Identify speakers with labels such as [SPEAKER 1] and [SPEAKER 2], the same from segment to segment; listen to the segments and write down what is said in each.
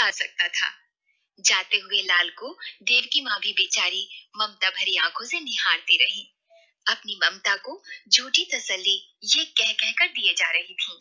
[SPEAKER 1] आ सकता था। जाते हुए लाल को देवकी माँ भी बेचारी ममता भरी आंखों से निहारती रही। अपनी ममता को झूठी तसल्ली ये कह कहकर दिए जा रही थी।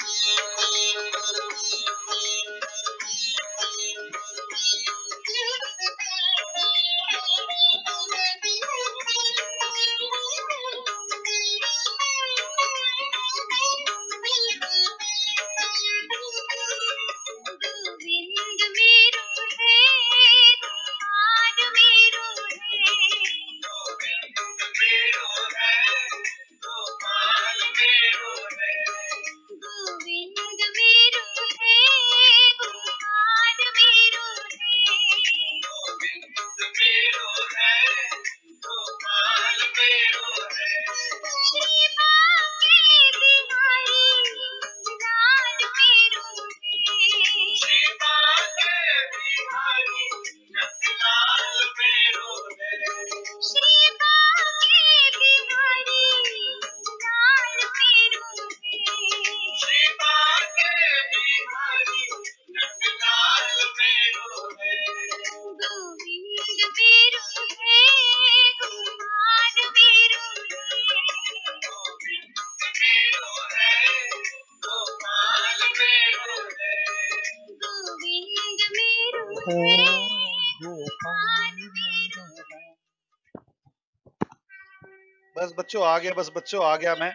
[SPEAKER 2] बस बच्चों आ गया, बस बच्चों आ गया, मैं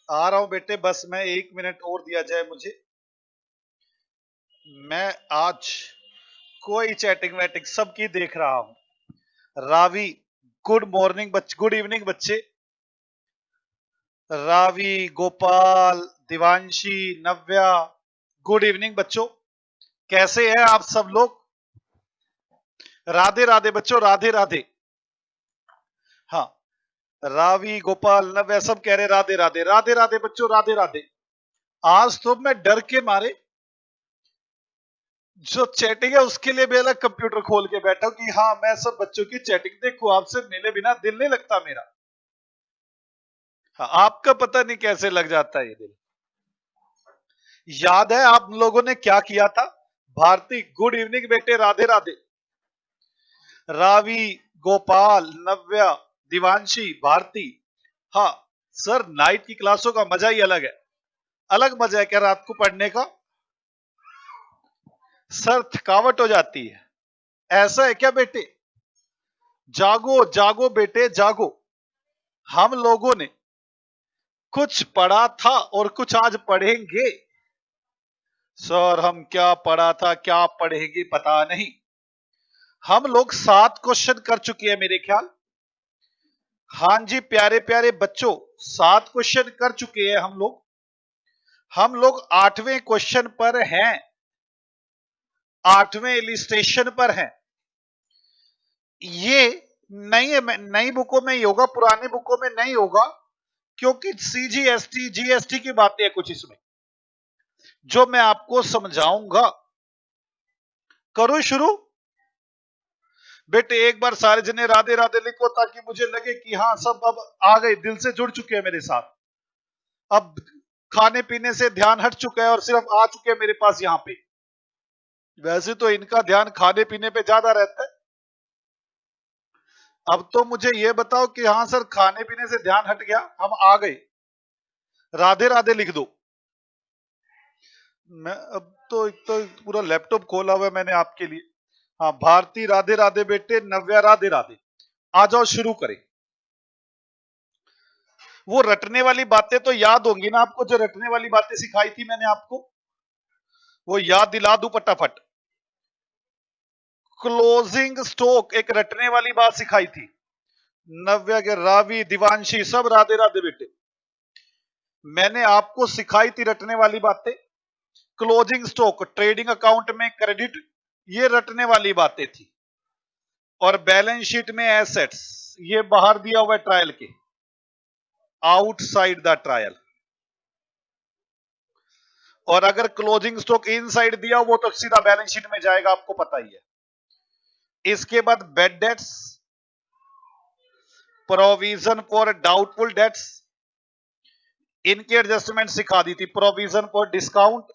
[SPEAKER 2] आ रहा हूं बेटे, बस मैं 1 मिनट और दिया जाए मुझे। मैं आज कोई चैटिंग वैटिंग सबकी देख रहा हूं। रावी गुड मॉर्निंग बच्चे, गुड इवनिंग बच्चे। रावी, गोपाल, दिवांशी, नव्या, गुड इवनिंग बच्चों। कैसे हैं आप सब लोग? राधे राधे बच्चों, राधे राधे। हाँ, रावी, गोपाल, नव्या सब कह रहे राधे राधे, राधे राधे बच्चों, राधे राधे। आज तो मैं डर के मारे जो चैटिंग है उसके लिए भी अलग कंप्यूटर खोल के बैठा हूं कि हाँ मैं सब बच्चों की चैटिंग देखूं। आपसे मिले बिना दिल नहीं लगता मेरा। हाँ, आपका पता नहीं कैसे लग जाता है ये दिल। याद है आप लोगों ने क्या किया था? भारती गुड इवनिंग बेटे, राधे राधे। रावी, गोपाल, नव्या, दिवांशी, भारती। हाँ सर, नाइट की क्लासों का मजा ही अलग है। अलग मजा है क्या रात को पढ़ने का? सर थकावट हो जाती है, ऐसा है क्या बेटे? जागो जागो बेटे जागो। हम लोगों ने कुछ पढ़ा था और कुछ आज पढ़ेंगे। सर हम क्या पढ़ा था क्या पढ़ेंगे पता नहीं। हम लोग 7 क्वेश्चन कर चुके हैं मेरे ख्याल। हाँ जी प्यारे प्यारे बच्चों, 7 क्वेश्चन कर चुके हैं हम लोग। हम लोग 8वें क्वेश्चन पर हैं, 8वें इलिस्ट्रेशन पर हैं। ये नई बुकों में होगा, पुरानी बुकों में नहीं होगा, क्योंकि सीजीएसटी जीएसटी की बातें हैं कुछ इसमें जो मैं आपको समझाऊंगा। करूं शुरू? बेटे एक बार सारे जने राधे राधे लिखो ताकि मुझे लगे कि हाँ सब अब आ गए, दिल से जुड़ चुके हैं मेरे साथ। अब खाने पीने से ध्यान हट चुका है और सिर्फ आ चुके हैं मेरे पास यहां पे। वैसे तो इनका ध्यान खाने पीने पे ज्यादा रहता है। अब तो मुझे ये बताओ कि हाँ सर खाने पीने से ध्यान हट गया, हम आ गए, राधे राधे लिख दो। मैं अब तो एक तो पूरा लैपटॉप खोला हुआ है मैंने आपके लिए। हाँ भारती राधे राधे बेटे, नव्या राधे राधे। आ जाओ शुरू करें। वो रटने वाली बातें तो याद होंगी ना आपको, जो रटने वाली बातें सिखाई थी मैंने आपको, वो याद दिला दूं फटाफट। क्लोजिंग स्टॉक एक रटने वाली बात सिखाई थी। नव्या के, रावी, दिवांशी सब राधे राधे बेटे। मैंने आपको सिखाई थी रटने वाली बातें। क्लोजिंग स्टॉक ट्रेडिंग अकाउंट में क्रेडिट, ये रटने वाली बातें थी। और बैलेंस शीट में एसेट्स, ये बाहर दिया हुआ है ट्रायल के, आउटसाइड द ट्रायल। और अगर क्लोजिंग स्टॉक इनसाइड दिया वो तो सीधा बैलेंस शीट में जाएगा, आपको पता ही है। इसके बाद bed debts, provision for doubtful dates, इनकी एडजस्टमेंट सिखा दी थी। प्रोविजन फॉर डिस्काउंट,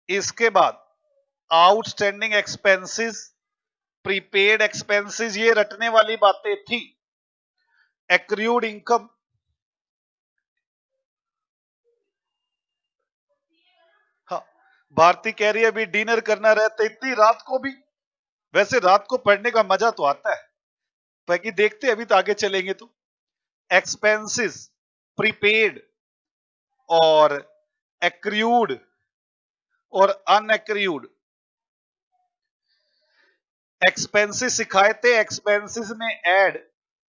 [SPEAKER 2] इसके बाद आउटस्टैंडिंग एक्सपेंसेस, प्रीपेड एक्सपेंसेस, ये रटने वाली बातें थी। एक्रूड इनकम, हाँ, भारती कह रही है अभी डिनर करना रहता इतनी रात को भी। वैसे रात को पढ़ने का मजा तो आता है, बाकी देखते अभी तो आगे चलेंगे। तो एक्सपेंसेस, प्रीपेड और एक्रूड और अनएक्रूड। एक्सपेंसेस सिखाए थे, एक्सपेंसेस में ऐड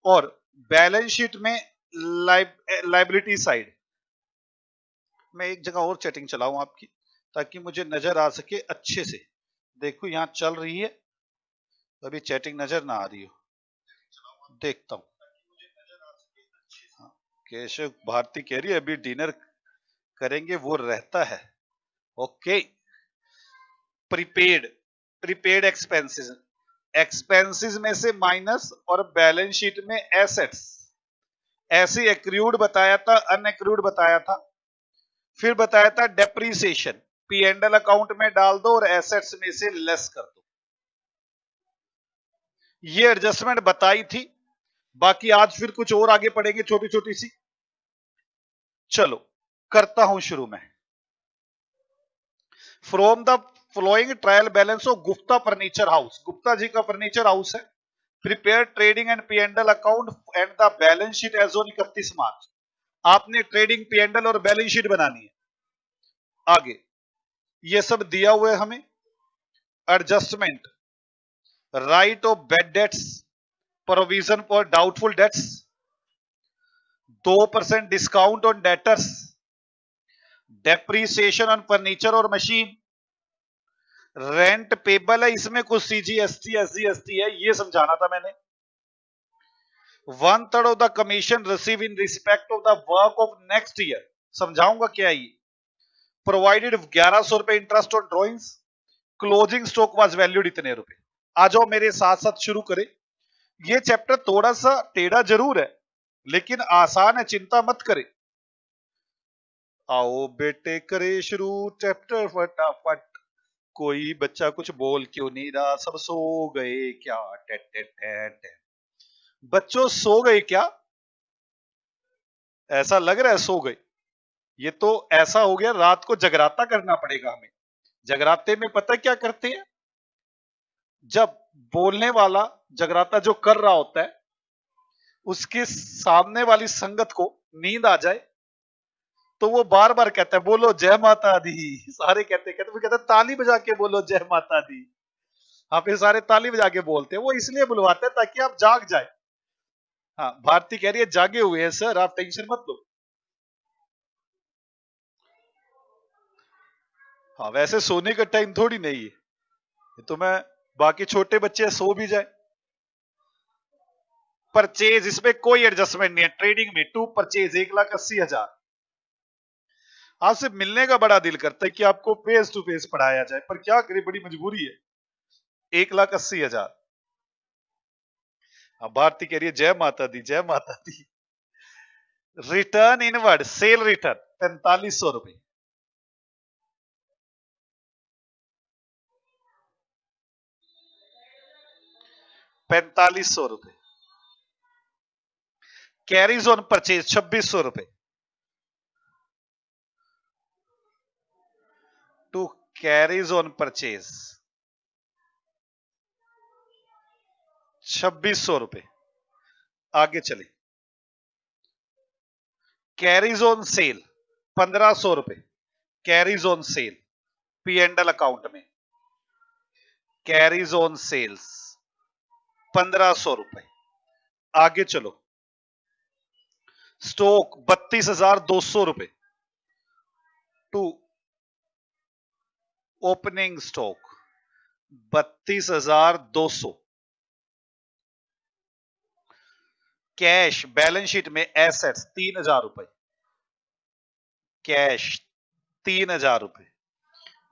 [SPEAKER 2] और बैलेंस शीट में लाइबिलिटी साइड। मैं एक जगह और चैटिंग चलाऊं आपकी, ताकि मुझे नजर आ सके अच्छे से। देखो यहां चल रही है, अभी चैटिंग नजर ना आ रही हो, देखता हूं। हाँ, केशव भारती कह रही है अभी डिनर करेंगे, वो रहता है। Okay, prepaid, prepaid expenses, expenses में से माइनस और बैलेंस शीट में एसेट्स। ऐसे एक्रूड बताया था, अनएक्रूड बताया था, फिर बताया था depreciation, P and L account में डाल दो और एसेट्स में से लेस कर दो। ये एडजस्टमेंट बताई थी। बाकी आज फिर कुछ और आगे पढ़ेंगे, छोटी छोटी सी। चलो करता हूं शुरू में। From the flowing trial balance of Gupta furniture house, Gupta ji का फर्नीचर हाउस है। Prepare trading and P and L account and the balance sheet as on 31 March. आपने ट्रेडिंग, पी एंड एल और बैलेंस शीट बनानी है। आगे ये सब दिया हुआ है हमें। Adjustment, write off bad debts, provision for doubtful debts, 2% discount on debtors, depreciation on furniture और मशीन, रेंट पेबल है, इसमें कुछ सीजीएसटी एसजीएसटी है, ये समझाना था मैंने। 1/3 of the commission receive in respect of the work of next year, समझाऊंगा क्या है ये। प्रोवाइडेड 1100 रुपए interest on drawings, closing stock was valued इतने रुपए। आ जाओ मेरे साथ साथ शुरू करें। ये चैप्टर थोड़ा सा टेढ़ा जरूर है, लेकिन आसान है, चिंता मत करे। आओ बेटे करे शुरू चैप्टर फटाफट। कोई बच्चा कुछ बोल क्यों नहीं रहा, सब सो गए क्या? टेट टेट टेट। बच्चों सो गए क्या? ऐसा लग रहा है सो गए। ये तो ऐसा हो गया, रात को जगराता करना पड़ेगा हमें। जगराते में पता क्या करते हैं, जब बोलने वाला जगराता जो कर रहा होता है, उसके सामने वाली संगत को नींद आ जाए, तो वो बार बार कहता है बोलो जय माता दी। सारे कहते कहते ताली बजा के बोलो जय माता दी। हाँ, फिर सारे ताली बजा के बोलते हैं। वो इसलिए बुलवाते हैं ताकि आप जाग जाए। हाँ, भारती कह रही है जागे हुए हैं सर, आप टेंशन मत लो। हाँ, वैसे सोने का टाइम थोड़ी नहीं है, तो मैं बाकी छोटे बच्चे सो भी जाए। परचेज, इसमें कोई एडजस्टमेंट नहीं है। ट्रेडिंग में टू परचेज 1,80,000। आपसे मिलने का बड़ा दिल करता है कि आपको फेस टू फेस पढ़ाया जाए, पर क्या करें, बड़ी मजबूरी है। 1,80,000। अब भारती कह रही है जय माता दी, जय माता दी। रिटर्न इनवर्ड सेल रिटर्न 4500 रुपए। ₹4500। कैरीज ऑन परचेज 2600 रुपए। टू कैरीज ऑन परचेज 2600 रुपए। आगे चले। कैरीज ऑन सेल 1500 रुपए। Carriage on sale P and L account में। कैरीज ऑन सेल्स 1500 रुपए। आगे चलो। स्टॉक 32,200 रुपए। To opening stock 32,200। Cash balance sheet में एसेट्स 3,000 रुपए। कैश 3,000 रुपए।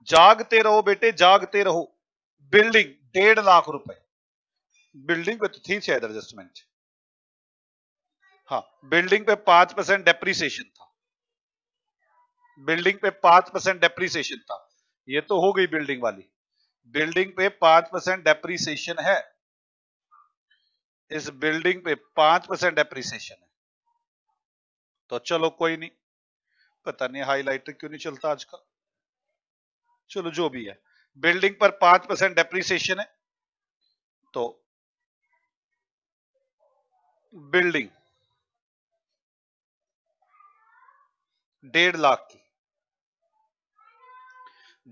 [SPEAKER 2] जागते रहो बेटे, जागते रहो। बिल्डिंग 1.5 लाख रुपए। बिल्डिंग पे तो थी शायद एडजस्टमेंट। हाँ, बिल्डिंग पे 5% डेप्रीसिएशन था। बिल्डिंग पे 5% डेप्रीसिएशन था। ये तो हो गई बिल्डिंग वाली। बिल्डिंग पे 5% डेप्रीसिएशन है, इस बिल्डिंग पे 5% डेप्रीसिएशन है। तो चलो कोई नहीं, पता नहीं हाईलाइटर क्यों नहीं चलता आजकल, चलो जो भी है, बिल्डिंग पर 5% डेप्रीसिएशन है। तो बिल्डिंग 1.5 लाख की,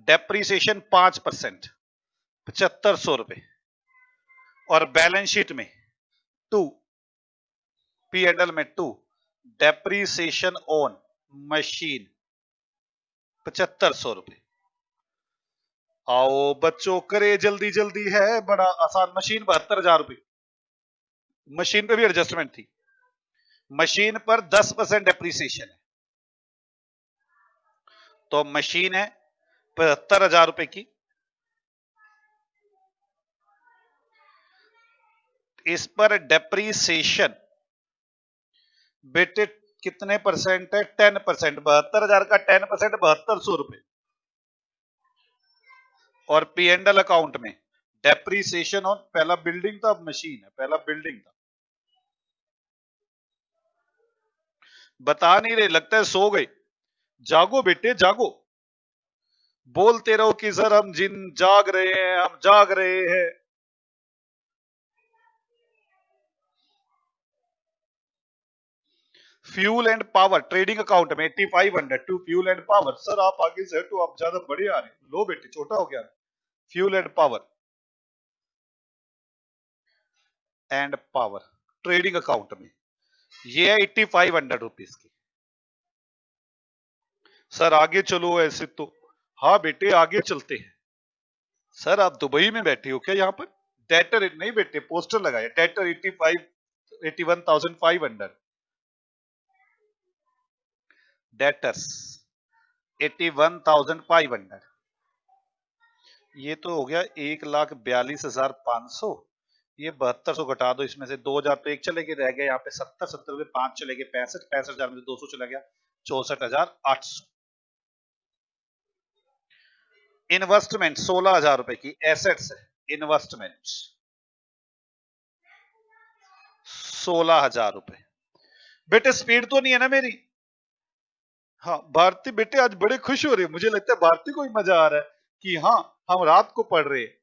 [SPEAKER 2] डेप्रीसिएशन 5%, 7500 रुपए, और बैलेंस शीट में 2, P&L में 2, डेप्रीसिएशन ऑन मशीन 7500 रुपए। आओ बच्चों करे जल्दी जल्दी, है बड़ा आसान। मशीन 72,000 रुपए, मशीन पे भी एडजस्टमेंट थी, मशीन पर 10% डेप्रीसिएशन है, तो मशीन है 75,000 रुपए की, इस पर डेप्रीसिएशन बेटे कितने परसेंट है? 10%। 72,000 का 10% 7200 रुपए, और P&L अकाउंट में डेप्रीसिएशन ऑन, पहला बिल्डिंग था अब मशीन है, पहला बिल्डिंग था। बता नहीं रहे, लगता है सो गए। जागो बेटे जागो, बोलते रहो कि सर हम जिन जाग रहे हैं, हम जाग रहे हैं। Fuel and power trading account में 8500 to fuel and power. Sir आप आगे से तो आप ज्यादा बड़े आ रहे, लो बेटे छोटा हो गया। Fuel and power trading account में ये है 8500 रुपीज की। सर आगे चलो ऐसे तो, हाँ बेटे आगे चलते हैं। सर आप दुबई में बैठे हो क्या? यहाँ पर डेटर नहीं बेटे, पोस्टर लगाया डेटर 81,500, डेटर्स 81,500। ये तो हो गया 1,42,500। ये 7200 घटा दो, इसमें से 2000 तो एक चले गए, रह गए यहाँ पे 70 में 5 चले गए, 65,000 में 200 चला गया, 64,800। इन्वेस्टमेंट 16,000 रुपए की एसेट्स है, इन्वेस्टमेंट 16,000 रुपए। बेटे स्पीड तो नहीं है ना मेरी? हाँ भारती बेटे आज बड़े खुश हो रहे, मुझे लगता है भारती को भी मजा आ रहा है कि हाँ हम रात को पढ़ रहे हैं।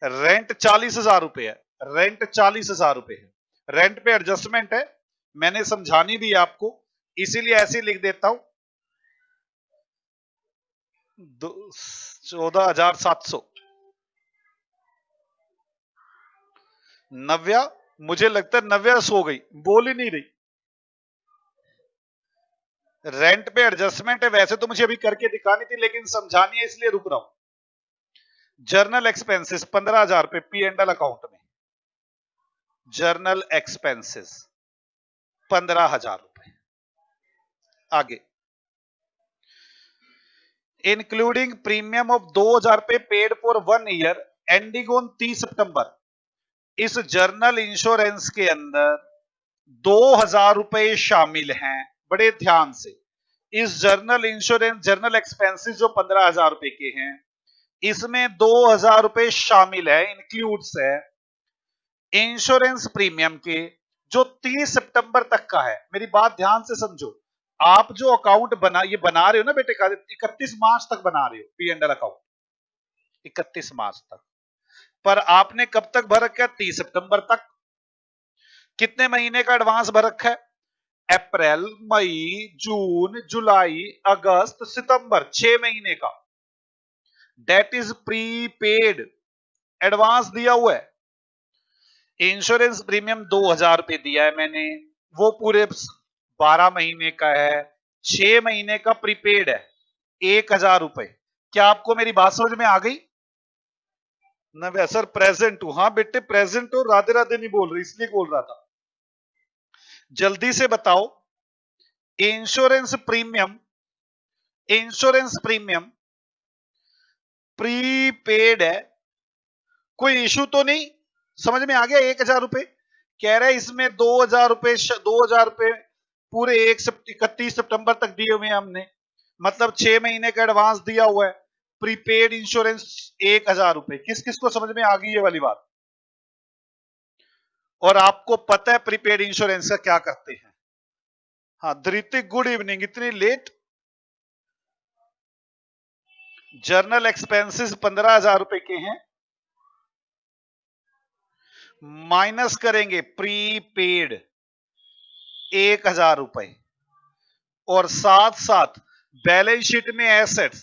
[SPEAKER 2] रेंट 40,000 रुपए है, रेंट 40,000 रुपए है, रेंट पे एडजस्टमेंट है, मैंने समझानी भी आपको इसीलिए ऐसे लिख देता हूं 14,700। नव्या, मुझे लगता है नव्या सो गई, बोल ही नहीं रही। रेंट पे एडजस्टमेंट है, वैसे तो मुझे अभी करके दिखानी थी लेकिन समझानी है इसलिए रुक रहा हूं। जर्नल एक्सपेंसेस 15,000 रुपए P&L अकाउंट में, जर्नल एक्सपेंसेस 15,000 रुपए। आगे इंक्लूडिंग प्रीमियम ऑफ 2,000 रुपए paid for 1 year ending on 30 सितंबर। इस जर्नल इंश्योरेंस के अंदर 2,000 रुपए शामिल हैं, बड़े ध्यान से। इस जर्नल इंश्योरेंस जर्नल एक्सपेंसेस जो 15,000 रुपए के हैं, इसमें 2,000 रुपए शामिल है, इंक्लूड्स है इंश्योरेंस प्रीमियम के, जो 30 सितंबर तक का है। मेरी बात ध्यान से समझो, आप जो अकाउंट बना रहे हो ना बेटे, 31 मार्च तक बना रहे हो P&L अकाउंट, 31 मार्च तक, पर आपने कब तक भर रखा है? 30 सितंबर तक। कितने महीने का एडवांस भर रखा है? अप्रैल, मई, जून, जुलाई, अगस्त, सितंबर, 6 महीने का। डेट इज प्रीपेड, एडवांस दिया हुआ है। इंश्योरेंस प्रीमियम 2,000 रुपए दिया है मैंने, वो पूरे 12 महीने का है, 6 महीने का प्रीपेड है 1,000 रुपए। क्या आपको मेरी बात समझ में आ गई? ना सर प्रेजेंट हूं, हाँ बेटे प्रेजेंट हो, राधे राधे नहीं बोल रही इसलिए बोल रहा था। जल्दी से बताओ, इंश्योरेंस प्रीमियम प्रीपेड है, कोई इशू तो नहीं? समझ में आ गया? 1,000 रुपए कह रहा है, इसमें 2,000 रुपए पूरे 31 सितंबर तक दिए हुए हमने, मतलब 6 महीने का एडवांस दिया हुआ है। प्रीपेड इंश्योरेंस 1000 रुपए। किस किस को समझ में आ गई ये वाली बात? और आपको पता है प्रीपेड इंश्योरेंस का क्या करते हैं? हाँ धृति, गुड इवनिंग, इतनी लेट। जर्नल एक्सपेंसेस 15,000 रुपए के हैं, माइनस करेंगे प्रीपेड 1000 रुपए, और साथ साथ बैलेंस शीट में एसेट्स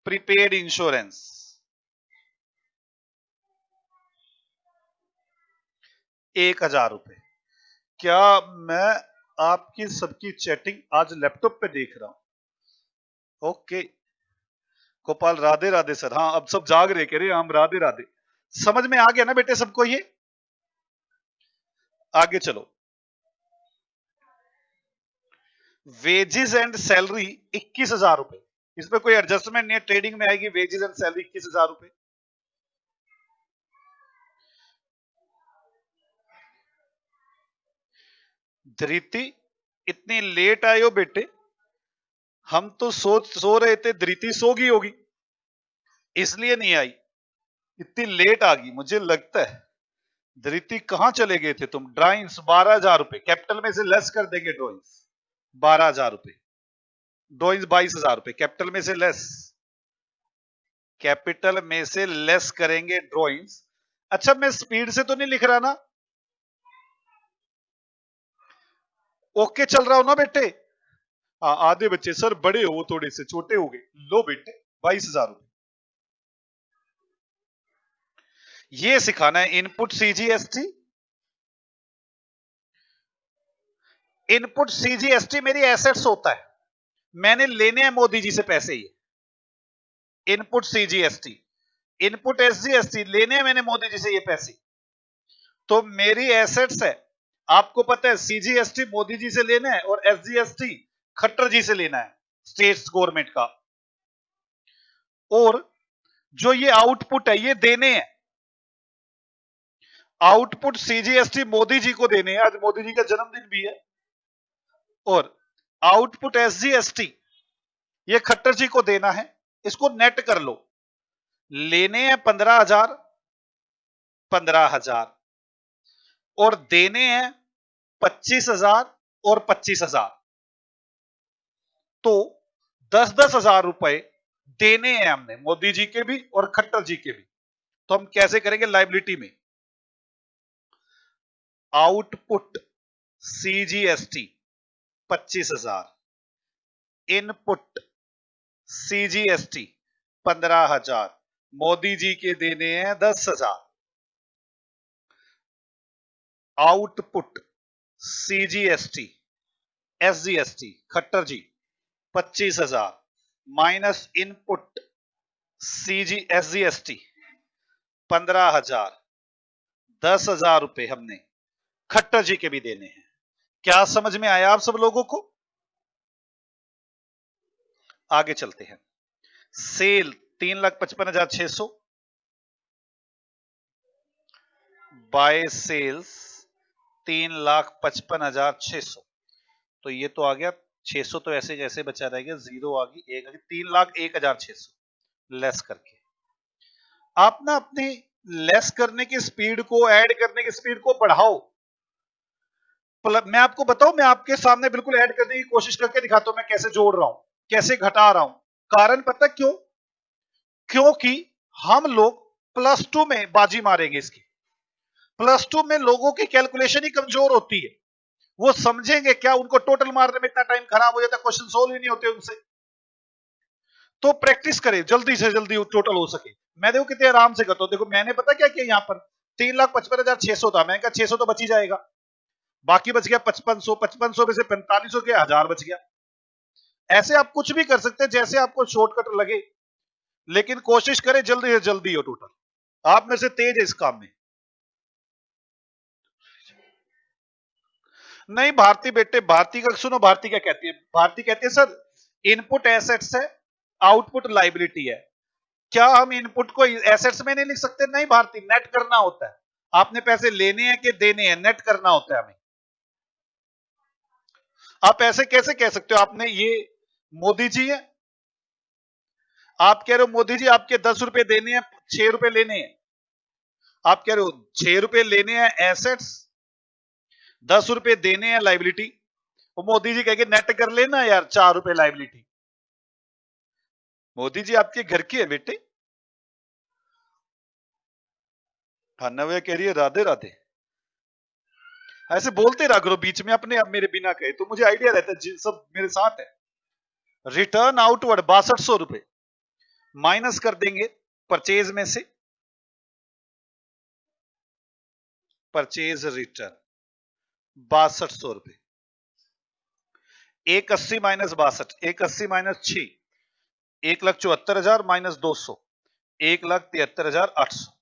[SPEAKER 2] प्रीपेड इंश्योरेंस 1000 रुपए। क्या मैं आपकी सबकी चैटिंग आज लैपटॉप पे देख रहा हूं? Okay Gopal, Radhe Radhe sir. हाँ अब सब जाग रहे, कह रहे हम राधे राधे। समझ में आ गया ना बेटे सबको? ये आगे चलो। वेजेस एंड सैलरी 21,000 रुपए। इसमें कोई एडजस्टमेंट नहीं है, ट्रेडिंग में आएगी वेजेस एंड सैलरी 21,000 रुपए। धृति इतनी लेट आए हो बेटे? हम तो सो रहे थे, धृति सो गई होगी इसलिए नहीं आई, इतनी लेट आ गई। मुझे लगता है धृति कहां चले गए थे तुम? ड्राइंग्स 12,000 रुपए, कैपिटल में से लेस कर देंगे ड्राइंग्स 12,000 रुपए, ड्राइंग्स 22,000 रुपए, कैपिटल में से लेस, कैपिटल में से लेस करेंगे ड्राइंग्स। अच्छा मैं स्पीड से तो नहीं लिख रहा ना? ओके चल रहा हो ना बेटे? आधे बच्चे सर बड़े हो, वो थोड़े से छोटे हो गए। लो बेटे 22,000 रुपए। ये सिखाना है इनपुट सीजीएसटी। इनपुट सीजीएसटी मेरी एसेट्स होता है, मैंने लेने हैं मोदी जी से पैसे। ये इनपुट सीजीएसटी, इनपुट एसजीएसटी लेने हैं मैंने मोदी जी से ये पैसे, तो मेरी एसेट्स है। आपको पता है सीजीएसटी मोदी जी से लेना है और एसजीएसटी खट्टर जी से लेना है, स्टेट गवर्नमेंट का। और जो ये आउटपुट है ये देने हैं, आउटपुट सीजीएसटी मोदी जी को देने हैं, आज मोदी जी का जन्मदिन भी है। और आउटपुट एसजीएसटी ये खट्टर जी को देना है। इसको नेट कर लो, लेने हैं 15,000, 15,000 और देने हैं 25,000 और 25,000, तो 10,000 रुपए देने हैं हमने मोदी जी के भी और खट्टर जी के भी। तो हम कैसे करेंगे? लायबिलिटी में output CGST 25,000, input CGST 15,000, Modi ji के देने हैं 10,000। Output CGST SGST Khattar ji 25,000 minus input CG SGST 15,000, 10,000 रुपए हमने खट्टर जी के भी देने हैं। क्या समझ में आया आप सब लोगों को? आगे चलते हैं। सेल 3,55,600 बाय सेल्स 3,55,600, तो ये तो आ गया 600, तो ऐसे जैसे बचा रहेगा, जीरो आ गई, एक आ गई, 3,01,600 लेस करके। आप ना अपनी लेस करने की स्पीड को, ऐड करने की स्पीड को बढ़ाओ। मैं आपको बताऊं, मैं आपके सामने बिल्कुल ऐड करने की कोशिश करके दिखाता हूं मैं कैसे जोड़ रहा हूं, कैसे घटा रहा हूं। कारण पता क्यों? क्योंकि हम लोग +2 में बाजी मारेंगे इसकी। +2 में लोगों की कैलकुलेशन ही कमजोर होती है, वो समझेंगे क्या? उनको टोटल मारने में इतना टाइम खराब हो जाता है, क्वेश्चन सोल्व ही नहीं होते उनसे। तो प्रैक्टिस करें जल्दी से जल्दी टोटल हो सके। मैं देखो कितने आराम से करता हूं। देखो मैंने पता क्या किया, यहां पर 3,55,600 था, मैंने कहा 600 तो बच ही जाएगा, बाकी बच गया 5500, 5500 में से 4500 के 1000 बच गया। ऐसे आप कुछ भी कर सकते हैं जैसे आपको शॉर्टकट लगे, लेकिन कोशिश करें जल्दी से जल्दी हो टोटल। आप में से तेज है इस काम में। नहीं भारती बेटे, भारती का सुनो, भारती क्या कहती है? भारती कहती है सर इनपुट एसेट्स है, आउटपुट लाइबिलिटी है। क्या हम इनपुट को एसेट्स में नहीं लिख सकते? नहीं भारती, नेट करना होता है। आपने पैसे लेने हैं कि देने हैं, नेट करना होता है हमें। आप ऐसे कैसे कह सकते हो? आपने ये मोदी जी है। आप कह रहे हो मोदी जी आपके 10 रुपए देने हैं, 6 रुपए लेने हैं। आप कह रहे हो 6 रुपए लेने हैं एसेट्स, 10 रुपए देने हैं लाइबिलिटी। वो मोदी जी कहेंगे नेट कर लेना यार 4 रुपए लाइबिलिटी। मोदी जी आपके घर की है बेटे। हाँ, नव्या कह रही है राधे राधे। ऐसे बोलते रहा करो बीच में अपने आप मेरे बिना कहे, तो मुझे आइडिया रहता है सब मेरे साथ है। रिटर्न आउटवर्ड 6200 रुपए माइनस कर देंगे परचेज में से। परचेज रिटर्न 6200 रुपए। 180 माइनस 62, 180 माइनस 6, 1,74,000 माइनस 200, 1,73,800।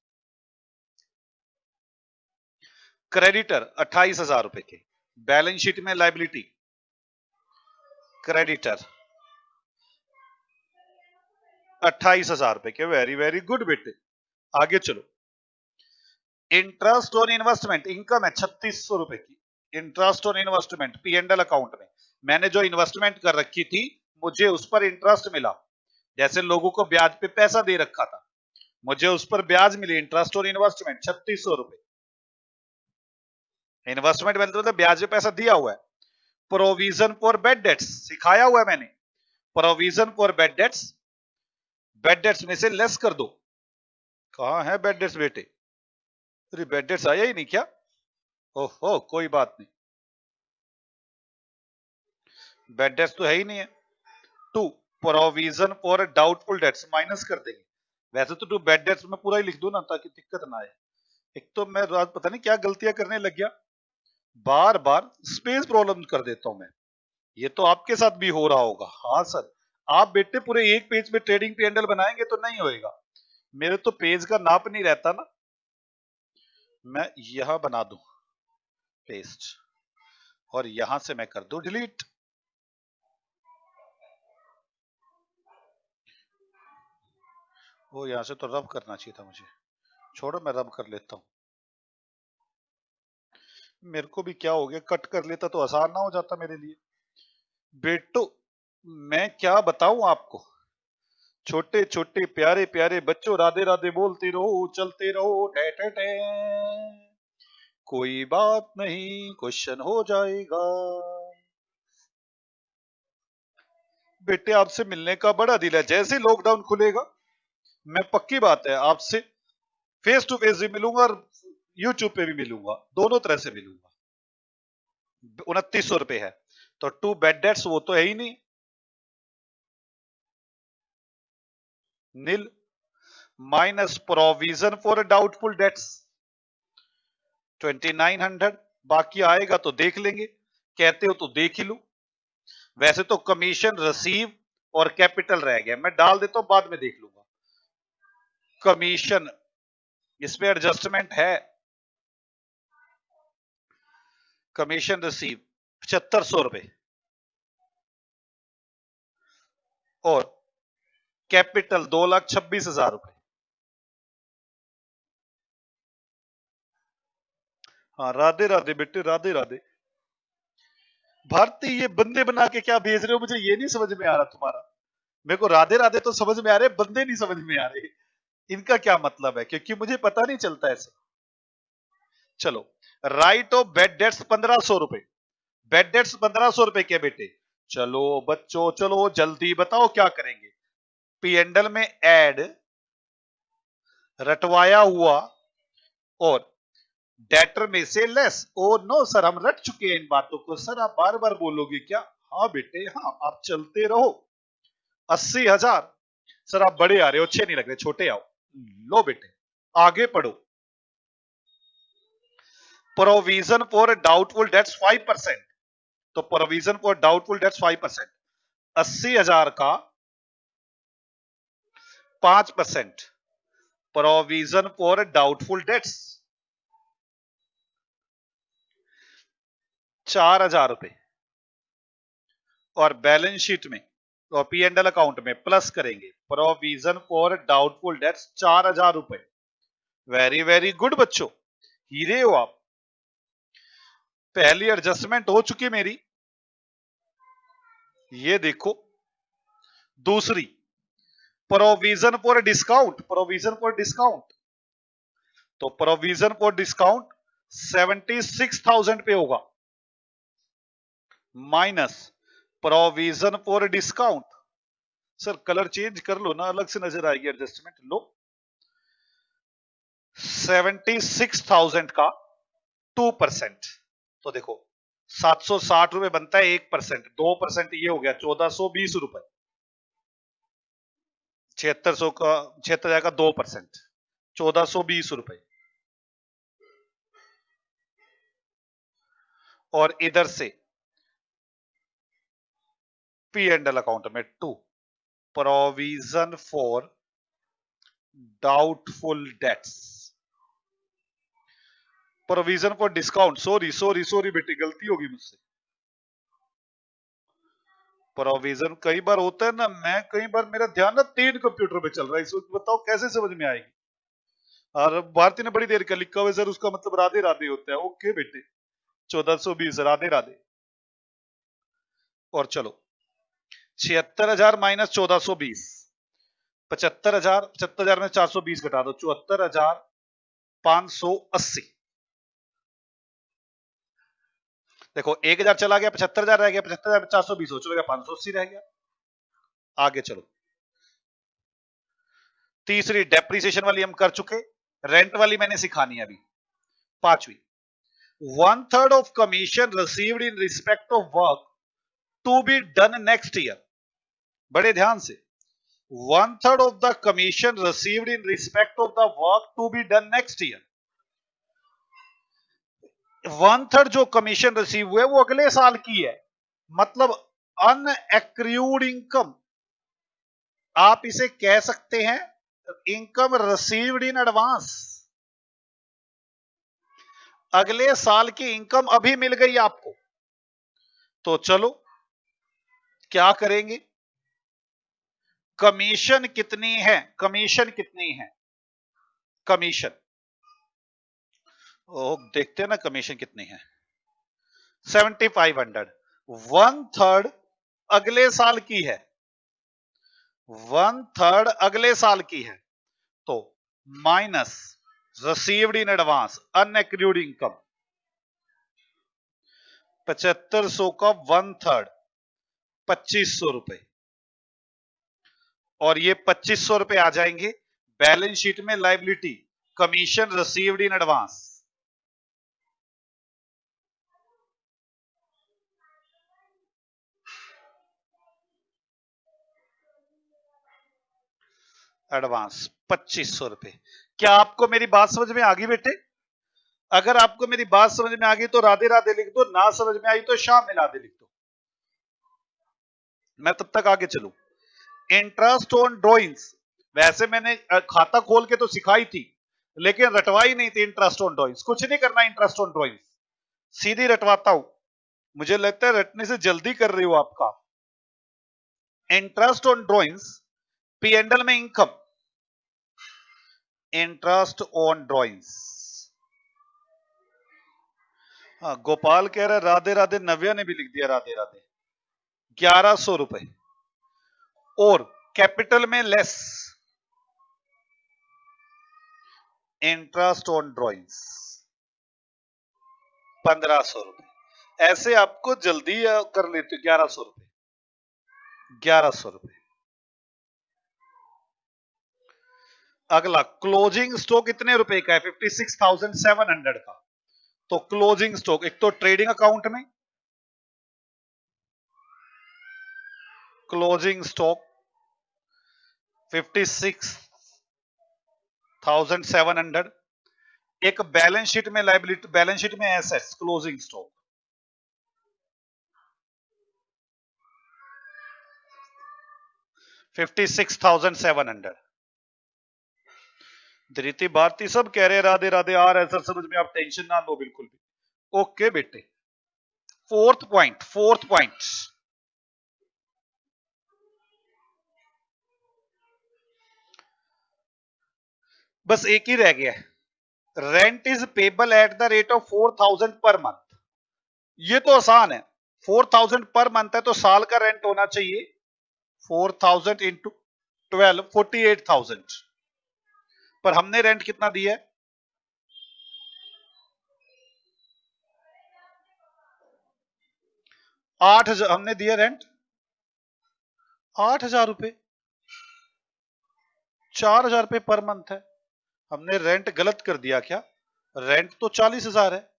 [SPEAKER 2] क्रेडिटर 28,000 रुपए के। बैलेंस शीट में लाइबिलिटी क्रेडिटर 28,000 रुपए के। वेरी वेरी गुड बेटे, आगे चलो। इंटरेस्ट ऑन इन्वेस्टमेंट इनकम है 3600 रुपए की। Interest on investment P&L account में मैंने जो इन्वेस्टमेंट कर रखी थी, मुझे उस पर इंटरेस्ट मिला। जैसे लोगों को ब्याज पे पैसा दे रखा था, मुझे उस पर ब्याज मिली। इंटरेस्ट ऑन इन्वेस्टमेंट 3600 रुपए। इन्वेस्टमेंट मतलब ब्याज पे पैसा दिया हुआ है। प्रोविजन फॉर बेड डेट्स सिखाया हुआ है मैंने। Provision for bad debts, bad debts में से लेस कर दो। कहां है बेड डेट्स बेटे? अरे बेड डेट्स आया ही नहीं क्या? ओहो कोई बात नहीं, बेड डेट्स तो है ही नहीं है। To provision for doubtful debts minus कर देंगे। वैसे तो टू बेड डेट्स में पूरा ही लिख दो ना, ताकि दिक्कत ना आए। एक तो मैं रात पता नहीं क्या गलतियां करने लग गया, बार बार स्पेस प्रॉब्लम कर देता हूं मैं। ये तो आपके साथ भी हो रहा होगा। हाँ सर, आप बेटे पूरे एक पेज में ट्रेडिंग P&L बनाएंगे तो नहीं होएगा। मेरे तो पेज का नाप नहीं रहता ना। मैं यहां बना दूं पेस्ट, और यहां से मैं कर दूं डिलीट। वो यहां से तो रब करना चाहिए था मुझे। छोड़ो, मैं रब कर लेता हूं। मेरे को भी क्या हो गया, कट कर लेता तो आसान ना हो जाता मेरे लिए। बेटो मैं क्या बताऊं आपको, छोटे छोटे प्यारे प्यारे बच्चों, राधे राधे बोलते रहो, चलते रहो, टे टे टे। कोई बात नहीं, क्वेश्चन हो जाएगा। बेटे आपसे मिलने का बड़ा दिल है। जैसे लॉकडाउन खुलेगा, मैं पक्की बात है आपसे फेस टू फेस भी मिलूंगा और यूट्यूब पे भी मिलूंगा, दोनों तरह से मिलूंगा। 2900 रुपए है तो टू बेड डेट्स वो तो है ही नहीं, nil. Minus provision for doubtful debts 2900। बाकी आएगा तो देख लेंगे, कहते हो तो देख ही लू। वैसे तो कमीशन रिसीव और कैपिटल रह गया, मैं डाल देता हूं, बाद में देख लूंगा। कमीशन इसमें एडजस्टमेंट है। कमीशन रिसीव 7500 रुपए और कैपिटल 2,26,000 रुपए। हाँ राधे राधे बेटे, राधे राधे। भारती ये बंदे बना के क्या भेज रहे हो, मुझे ये नहीं समझ में आ रहा तुम्हारा। मेरे को राधे राधे तो समझ में आ रहे, बंदे नहीं समझ में आ रहे। इनका क्या मतलब है, क्योंकि मुझे पता नहीं चलता ऐसे। चलो, राइट ऑफ बेड डेट्स 1500 रुपए। बेड डेट्स 1500 रुपए के बेटे। चलो बच्चों, चलो जल्दी बताओ क्या करेंगे। P&L में ऐड रटवाया हुआ और डेटर में से लेस। ओ नो सर, हम रट चुके हैं इन बातों को। सर आप बार बार बोलोगे क्या? हाँ बेटे हाँ, आप चलते रहो। 80,000। सर आप बड़े आ रहे हो, अच्छे नहीं लग रहे, छोटे आओ। लो बेटे आगे पढ़ो। Provision for doubtful dates 5%। तो प्रोविजन फॉर डाउटफुल डेट्स 5%। 80,000 का 5%। प्रोविजन फॉर डाउटफुल डेट्स 4,000 रुपए। और बैलेंस शीट में और P&L अकाउंट में प्लस करेंगे प्रोविजन फॉर डाउटफुल डेट्स 4,000 रुपए। वेरी वेरी गुड बच्चों, हीरे हो आप। पहली एडजस्टमेंट हो चुकी मेरी, ये देखो। दूसरी provision for discount, provision for discount, तो प्रोविजन फॉर डिस्काउंट 76,000 पे होगा, minus provision for discount, sir colour change कर लो ना, अलग से नजर आएगी एडजस्टमेंट, लो 76,000 का 2%, तो देखो 760 रुपए बनता है 1%, 2% ये हो गया 1420 रुपए, 7600 का 76,000 का 2%, 1420 रुपए, और इधर से पी एंड एल अकाउंट में 2 provision for doubtful dates, provision for discount, sorry बेटी गलती होगी मुझसे, प्रोविजन कई बार होता है ना, मैं कई बार मेरा ध्यान ना 3 कंप्यूटर पे चल रहा है, इस वक्त बताओ कैसे समझ में आएगी। और भारती ने बड़ी देर का लिखा हुआ सर, उसका मतलब राधे राधे होता है, ओके बेटे 1420 राधे राधे, और चलो 76,000 माइनस 1420, 75,000 में 420 घटा दो, 74,580, देखो 1,000 चला गया, 75,000 रह गया, 75,000 में 420 हो चला गया, 580 रह गया। आगे चलो, तीसरी डेप्रिसिएशन वाली हम कर चुके, रेंट वाली मैंने सिखानी है अभी, पांचवी 1/3 of commission received in respect of work to be done next year, बड़े ध्यान से, 1/3 of the commission received in respect of the work to be done next year, 1/3 जो कमीशन रिसीव हुए वो अगले साल की है, मतलब अनएक्रूड इनकम, आप इसे कह सकते हैं इनकम रिसीव्ड इन एडवांस, अगले साल की इनकम अभी मिल गई आपको, तो चलो क्या करेंगे, कमीशन कितनी है, कमीशन कितनी है, कमीशन देखते हैं ना कमीशन कितनी है, 7,500, 1/3 अगले साल की है, 1/3 अगले साल की है, तो minus received in advance unaccrued income, 7,500 का 1/3 2,500 रुपए, और ये 2,500 रुपए आ जाएंगे बैलेंस शीट में liability, commission received in advance, advance 2,500 रुपए। क्या आपको मेरी बात समझ में आ गई बेटे? अगर आपको मेरी बात समझ में आ गई तो राधे राधे लिख दो, ना समझ में आई तो शाम में राधे लिख दो, मैं तब तक आगे चलूं। इंटरेस्ट ऑन ड्रॉइंग्स, वैसे मैंने खाता खोल के तो सिखाई थी, लेकिन रटवाई नहीं थी इंटरेस्ट ऑन ड्रॉइंग्स, कुछ नहीं करना इंटरेस्ट ऑन ड्रॉइंग्स, सीधी रटवाता हूं, मुझे लगता है रटने से जल्दी कर रही हो आपका। Interest on drawings P and L में इनकम, इंटरेस्ट ऑन ड्रॉइंग्स, हाँ गोपाल कह रहा है राधे राधे, नव्या ने भी लिख दिया राधे राधे, 1,100 रुपए, और कैपिटल में लेस इंटरेस्ट ऑन ड्रॉइंग्स 1,500 रुपए, ऐसे आपको जल्दी कर लेते 1,100 रुपए, 1,100 रुपए। अगला क्लोजिंग स्टॉक कितने रुपए का है, 56,700 का, तो क्लोजिंग स्टॉक एक तो ट्रेडिंग अकाउंट में क्लोजिंग स्टॉक 56,700, एक बैलेंस शीट में लायबिलिटी, बैलेंस शीट में एसेट्स क्लोजिंग स्टॉक 56,700। धृति भारती सब कह रहे राधे राधे, आ रहा है सर समझ में, आप टेंशन ना लो बिल्कुल भी, ओके बेटे। फोर्थ पॉइंट बस एक ही रह गया, rent is payable at the rate of 4,000 per month, ये तो आसान है, 4,000 पर मंथ है तो साल का रेंट होना चाहिए 4,000 इंटू 12, 48,000। पर हमने रेंट कितना दिया है? 8,000 हमने दिया रेंट, 8,000 रुपए, 4,000 रुपए पर मंथ है। हमने रेंट गलत कर दिया क्या? रेंट तो 40,000 है,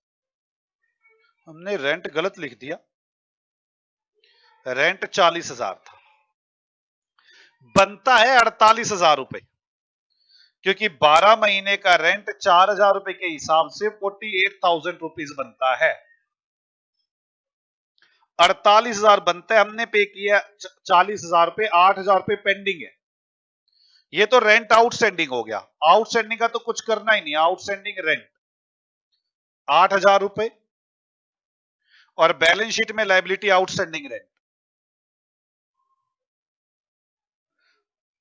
[SPEAKER 2] हमने रेंट गलत लिख दिया। रेंट 40,000 था, बनता है 48,000 रुपए, क्योंकि 12 महीने का रेंट 4,000 रुपए के हिसाब से 48,000 रुपीज बनता है। 48,000 बनता है, हमने पे किया 40,000 रुपए, 8,000 रुपए पेंडिंग है। ये तो रेंट आउटस्टैंडिंग हो गया। आउटस्टैंडिंग का तो कुछ करना ही नहीं, आउटस्टैंडिंग रेंट 8,000 रुपए, और बैलेंस शीट में लायबिलिटी आउटस्टैंडिंग रेंट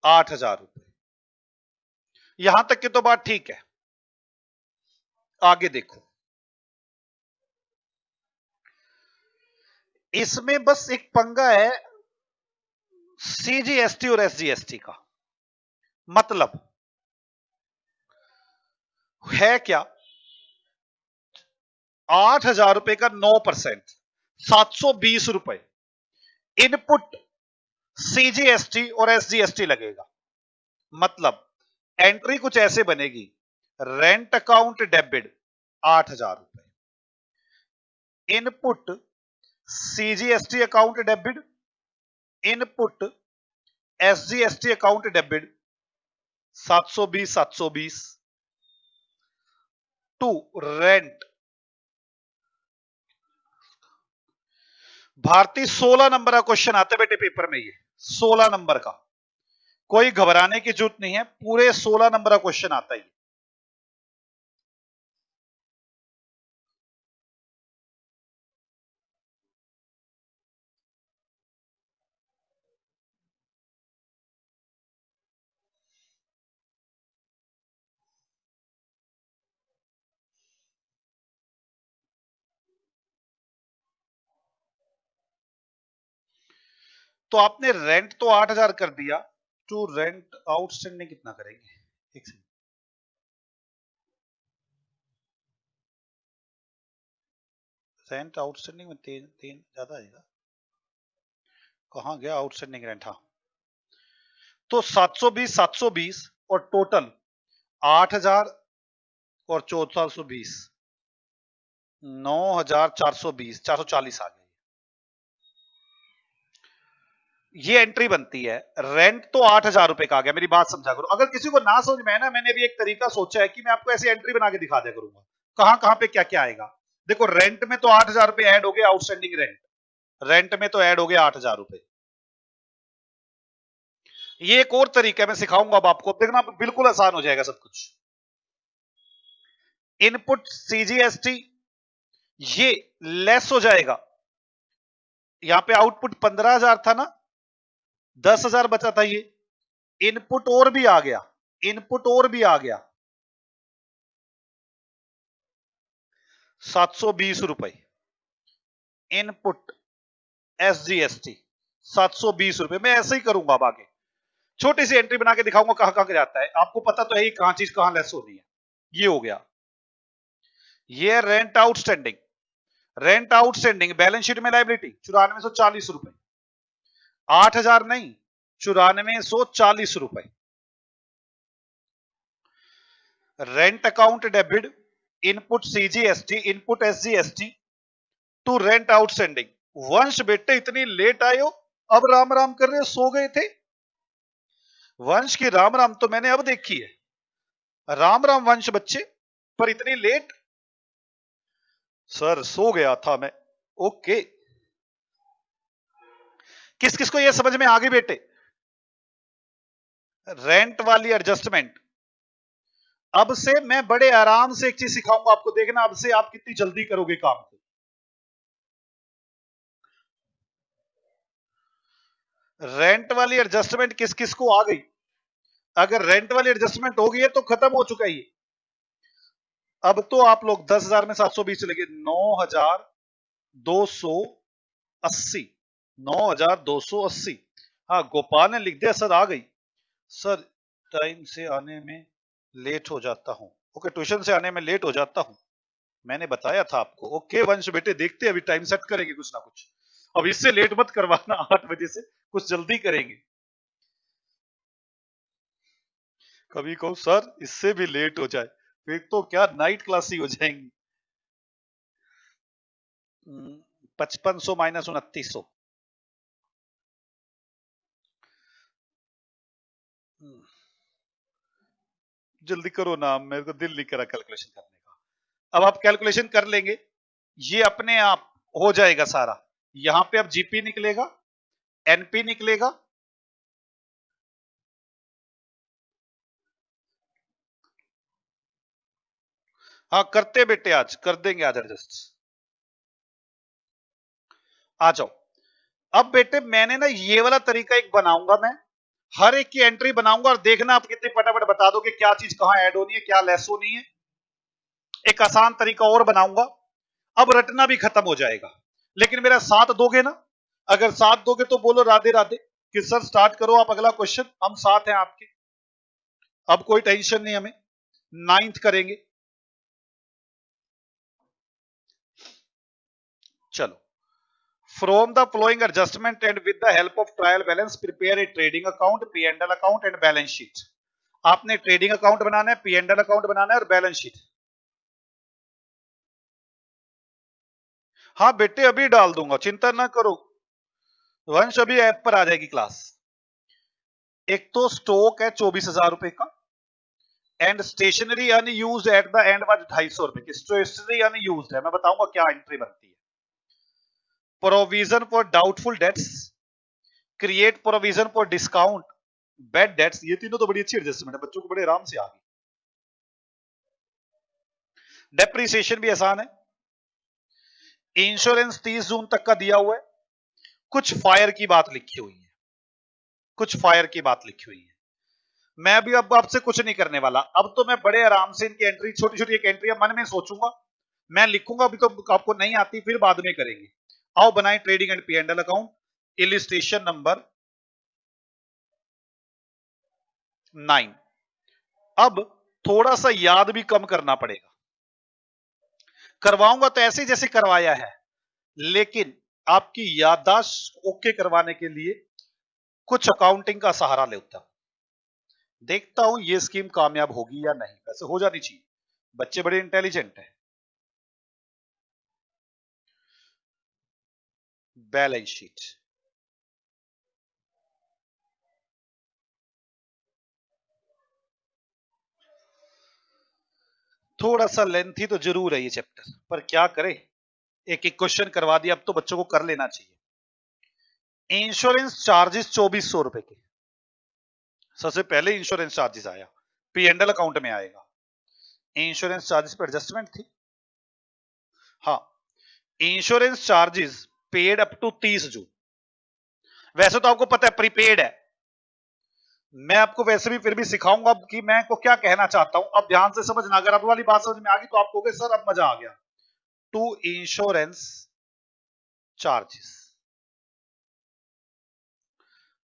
[SPEAKER 2] 8,000 रुपए। यहां तक की तो बात ठीक है। आगे देखो, इसमें बस एक पंगा है सीजीएसटी और एसजीएसटी का। मतलब है क्या? 8,000 रुपए का 9%, 720 रुपए इनपुट सीजीएसटी और एसजीएसटी लगेगा। मतलब एंट्री कुछ ऐसे बनेगी, रेंट अकाउंट डेबिट 8,000 रुपए, input CGST account debit, input SGST account debit 720 to rent. भारतीय 16 नंबर का क्वेश्चन आता है बेटे पेपर में, ये 16 नंबर का, कोई घबराने की जरूरत नहीं है, पूरे 16 नंबर का क्वेश्चन आता है। तो आपने रेंट तो 8,000 कर दिया, टू रेंट आउटस्टैंडिंग कितना करेंगे? एक सेकंड, रेंट आउटस्टैंडिंग में तीन तीन ज्यादा आएगा, कहां गया आउटस्टैंडिंग रेंट? हाँ, तो 720 और टोटल 8,000 और 420, 9,420, 440 आ गए। ये एंट्री बनती है। रेंट तो 8,000 रुपए का आ गया, मेरी बात समझा करो। अगर किसी को ना समझ में है ना, मैंने भी एक तरीका सोचा है कि मैं आपको ऐसी एंट्री बना के दिखा दिया करूंगा, कहां कहां पे क्या क्या आएगा। देखो, रेंट में तो 8,000 रुपए ऐड हो गए, आउटस्टैंडिंग रेंट, रेंट में तो ऐड हो गया 8,000 रुपए। ये एक और तरीका मैं सिखाऊंगा अब आपको, देखना बिल्कुल आसान हो जाएगा सब कुछ। इनपुट सीजीएसटी ये लेस हो जाएगा, यहां पे आउटपुट 15,000 था ना, 10,000 बचा था, ये इनपुट और भी आ गया, इनपुट और भी आ गया 720 रुपए, इनपुट एसजीएसटी 720 रुपए। मैं ऐसे ही करूंगा, अब आगे छोटी सी एंट्री बना के दिखाऊंगा कहां कहां जाता है। आपको पता तो है ही कहां चीज कहां लेस होनी है। ये हो गया, ये rent outstanding, rent outstanding balance sheet में लायबिलिटी 9440 रुपए, 8,000 नहीं, 9440 रुपए। Rent account debit, input CGST, input SGST to rent outstanding. Vansh बेटे इतनी लेट आए हो, अब राम राम कर रहे हो, सो गए थे? वंश की राम राम तो मैंने अब देखी है, राम राम वंश बच्चे, पर इतनी लेट? सर सो गया था मैं। ओके, किस किस को यह समझ में आ गई बेटे? रेंट वाली एडजस्टमेंट। अब से मैं बड़े आराम से एक चीज सिखाऊंगा आपको, देखना अब से आप कितनी जल्दी करोगे काम को। रेंट वाली एडजस्टमेंट किस किस को आ गई? अगर रेंट वाली एडजस्टमेंट हो गई है तो खत्म हो चुका है ये। अब तो आप लोग 10,000 में 720 चले गए, 9,280, 9,280। हाँ, गोपाल ने लिख दिया सर आ गई। सर टाइम से आने में लेट हो जाता हूँ। ओके, ट्यूशन से आने में लेट हो जाता हूँ, मैंने बताया था आपको। ओके वंश बेटे, देखते हैं अभी टाइम सेट करेंगे कुछ ना कुछ। अब इससे लेट मत करवाना, 8 बजे से कुछ जल्दी करेंगे। कभी कहो सर इससे भी लेट हो जाए, फिर तो क्या नाइट क्लास ही हो जाएंगी। 5500 माइनस 2900। जल्दी करो ना, मेरे को दिल नहीं करा कैलकुलेशन करने का। अब आप कैलकुलेशन कर लेंगे, ये अपने आप हो जाएगा सारा। यहां पे अब जीपी निकलेगा, एनपी निकलेगा, हाँ करते बेटे, आज कर देंगे, आज एडजस्ट। आ जाओ। अब बेटे मैंने ना ये वाला तरीका एक बनाऊंगा, मैं हर एक की एंट्री बनाऊंगा और देखना आप कितने फटाफट बता दोगे क्या चीज कहां ऐड होनी है, क्या लेस होनी है। एक आसान तरीका और बनाऊंगा, अब रटना भी खत्म हो जाएगा। लेकिन मेरा साथ दोगे ना? अगर साथ दोगे तो बोलो राधे राधे कि सर स्टार्ट करो आप अगला क्वेश्चन, हम साथ हैं आपके। अब कोई टेंशन नहीं हमें। 9th करेंगे, चलो। From the flowing adjustment and with the help of trial balance prepare a trading account, P and L account and balance sheet. आपने ट्रेडिंग अकाउंट बनाना है, पी एंड एल अकाउंट बनाना है और बैलेंस शीट। हाँ बेटे अभी डाल दूंगा, चिंता ना करो वंश, अभी ऐप पर आ जाएगी क्लास। एक तो स्टॉक है 24,000 रुपए का, and stationery unused at the end was 250 रुपए की। स्टेशनरी अनयूज्ड है, मैं बताऊंगा क्या एंट्री बनती है। Provision for doubtful dates, create provision for discount, bad debts. ये तीनों तो बड़ी अच्छी एडजस्टमेंट है, बच्चों को बड़े आराम से आ गई। डेप्रिसिएशन भी आसान है। इंश्योरेंस 30 जून तक का दिया हुआ है। कुछ फायर की बात लिखी हुई है, कुछ फायर की बात लिखी हुई है। मैं भी अब आपसे कुछ नहीं करने वाला, अब तो मैं बड़े आराम से इनकी एंट्री, छोटी छोटी एक एंट्री मन में सोचूंगा, मैं लिखूंगा। अभी तो आपको नहीं आती, फिर बाद में करेंगे। आओ बनाए trading and P and L account, illustration number 9। अब थोड़ा सा याद भी कम करना पड़ेगा, करवाऊंगा तो ऐसे जैसे करवाया है, लेकिन आपकी याददाश्त ओके करवाने के लिए कुछ अकाउंटिंग का सहारा लेता हूं। देखता हूं ये स्कीम कामयाब होगी या नहीं, वैसे हो जानी चाहिए, बच्चे बड़े इंटेलिजेंट हैं। बैलेंस शीट थोड़ा सा लेंथी तो जरूर है ये चैप्टर, पर क्या करें, एक एक क्वेश्चन करवा दिया, अब तो बच्चों को कर लेना चाहिए। इंश्योरेंस चार्जेस 2400 रुपए के, सबसे पहले इंश्योरेंस चार्जेस आया, पी एंड एल अकाउंट में आएगा। इंश्योरेंस चार्जेस पर एडजस्टमेंट थी, हाँ। Insurance charges paid up to 30 June. वैसे तो आपको पता है प्रीपेड है, मैं आपको वैसे भी फिर भी सिखाऊंगा कि मैं को क्या कहना चाहता हूं। अब ध्यान से समझना, अगर अब वाली बात समझ में आ गई तो आप कहोगे सर अब मजा आ गया। टू इंश्योरेंस चार्जेस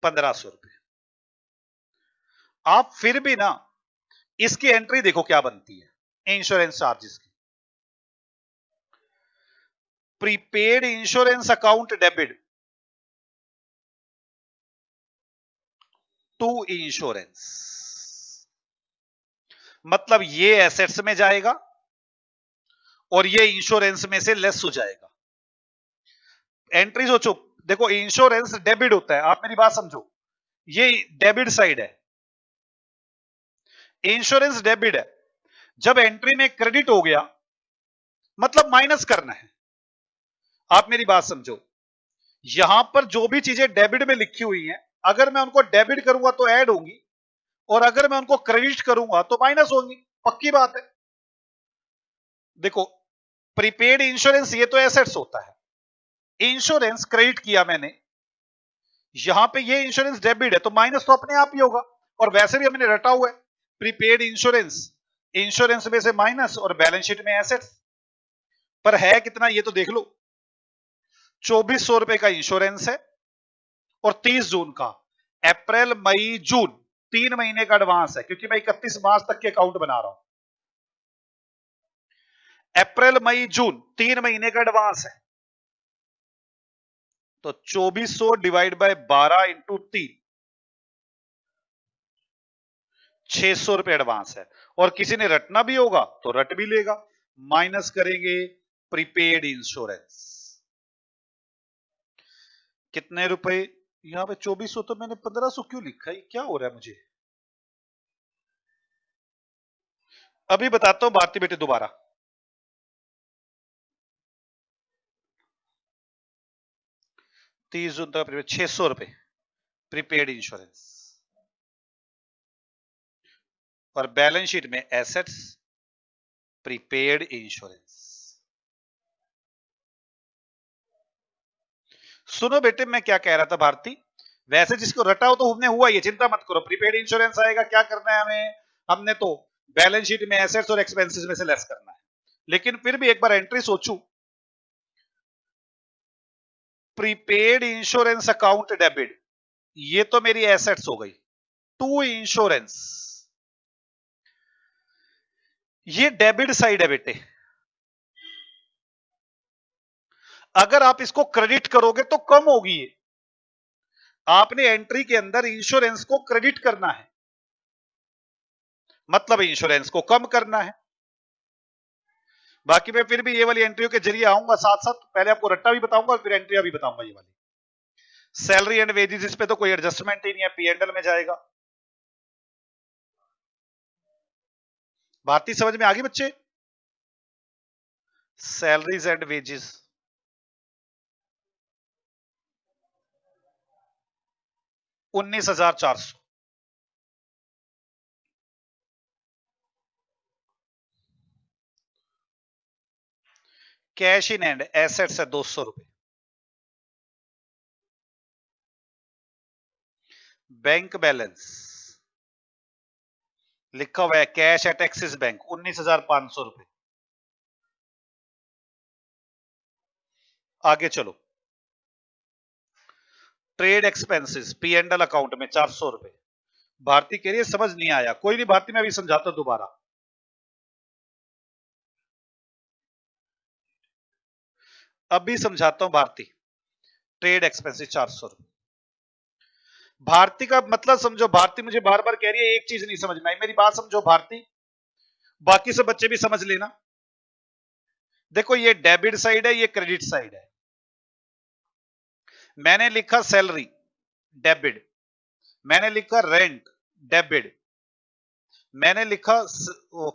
[SPEAKER 2] 1500 रुपए। आप फिर भी ना इसकी एंट्री देखो क्या बनती है इंश्योरेंस चार्जेस की। Prepaid insurance account debit to insurance, मतलब ये एसेट्स में जाएगा और ये इंश्योरेंस में से लेस हो जाएगा। एंट्री सोचो, देखो इंश्योरेंस डेबिट होता है, आप मेरी बात समझो, ये डेबिट साइड है, इंश्योरेंस डेबिट है। जब एंट्री में क्रेडिट हो गया मतलब माइनस करना है, आप मेरी बात समझो। यहां पर जो भी चीजें डेबिट में लिखी हुई हैं, अगर मैं उनको डेबिट करूंगा तो ऐड होंगी, और अगर मैं उनको क्रेडिट करूंगा तो माइनस होंगी, पक्की बात है। देखो प्रीपेड इंश्योरेंस ये तो एसेट्स होता है, इंश्योरेंस क्रेडिट किया मैंने, यहां पे ये इंश्योरेंस डेबिट है तो माइनस तो अपने आप ही होगा। और वैसे भी हमने रटा हुआ है प्रीपेड इंश्योरेंस, इंश्योरेंस में से माइनस और बैलेंस शीट में एसेट्स। पर है कितना ये तो देख लो, 2400 रुपए का इंश्योरेंस है और 30 जून का, अप्रैल मई जून 3 महीने का एडवांस है, क्योंकि मैं 31 मार्च तक के अकाउंट बना रहा हूं। अप्रैल मई जून 3 महीने का एडवांस है, तो 2400 डिवाइड बाय 12 इंटू 3, 600 रुपए एडवांस है। और किसी ने रटना भी होगा तो रट भी लेगा। माइनस करेंगे प्रीपेड इंश्योरेंस, कितने रुपए? यहां पे 2400, तो मैंने 1500 क्यों लिखा है? क्या हो रहा है मुझे? अभी बताता हूं भारती बेटे दोबारा। 30 जून तक 600 रुपए प्रीपेड इंश्योरेंस, और बैलेंस शीट में एसेट्स प्रीपेड इंश्योरेंस। सुनो बेटे, मैं क्या कह रहा था भारती, वैसे जिसको रटा हो तो हमने हुआ, ये चिंता मत करो। प्रीपेड इंश्योरेंस आएगा, क्या करना है हमें? हमने तो बैलेंस शीट में एसेट्स और एक्सपेंसेस में से लेस करना है। लेकिन फिर भी एक बार एंट्री सोचू, प्रीपेड इंश्योरेंस अकाउंट डेबिट, ये तो मेरी एसेट्स हो गई। टू इंश्योरेंस, ये डेबिट साइड है बेटे। अगर आप इसको क्रेडिट करोगे तो कम होगी ये। आपने एंट्री के अंदर इंश्योरेंस को क्रेडिट करना है, मतलब इंश्योरेंस को कम करना है। बाकी मैं फिर भी ये वाली एंट्रियों के जरिए आऊंगा साथ साथ। पहले आपको रट्टा भी बताऊंगा और फिर एंट्रियां भी बताऊंगा ये वाली। सैलरी एंड वेजेस, इस पे तो कोई एडजस्टमेंट ही नहीं है, पी&एल में जाएगा। भारतीय समझ में आ गई बच्चे? Salaries and wages 19,400। Cash in and assets है 200 रुपए। बैंक बैलेंस लिखा हुआ है कैश एट एक्सिस बैंक 19,500 रुपए। आगे चलो, ट्रेड एक्सपेंसेस पी&एल अकाउंट में 400 रुपए। भारती कह रही है समझ नहीं आया। कोई नहीं भारती, मैं अभी समझाता हूं दोबारा। अभी समझाता हूं भारती। ट्रेड एक्सपेंसेस 400 रुपए। भारती का मतलब समझो। भारती मुझे बार बार कह रही है एक चीज नहीं समझ में आई, मेरी बात समझो भारती, बाकी सब बच्चे भी समझ लेना। देखो ये डेबिट साइड है, ये क्रेडिट साइड है। मैंने लिखा सैलरी डेबिट, मैंने लिखा रेंट डेबिट, मैंने लिखा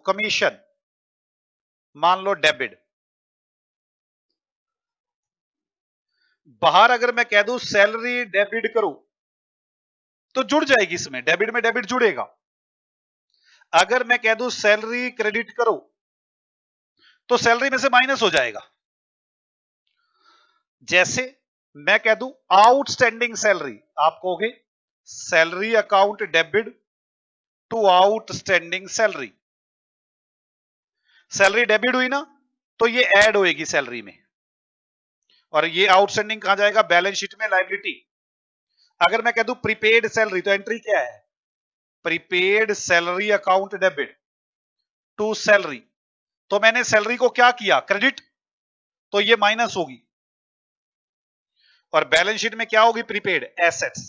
[SPEAKER 2] कमीशन मान लो डेबिट। बाहर अगर मैं कह दूं सैलरी डेबिट करो तो जुड़ जाएगी, इसमें डेबिट में डेबिट जुड़ेगा। अगर मैं कह दूं सैलरी क्रेडिट करो तो सैलरी में से माइनस हो जाएगा। जैसे मैं कह दूं आउटस्टैंडिंग सैलरी, आप कहोगे salary account debit to outstanding salary. Salary debit हुई ना, तो ये ऐड होएगी सैलरी में, और ये आउटस्टैंडिंग कहां जाएगा? बैलेंस शीट में लायबिलिटी। अगर मैं कह दूं प्रीपेड सैलरी, तो एंट्री क्या है? Prepaid salary account debit to salary. तो मैंने सैलरी को क्या किया? क्रेडिट, तो ये माइनस होगी। और बैलेंस शीट में क्या होगी? Prepaid assets.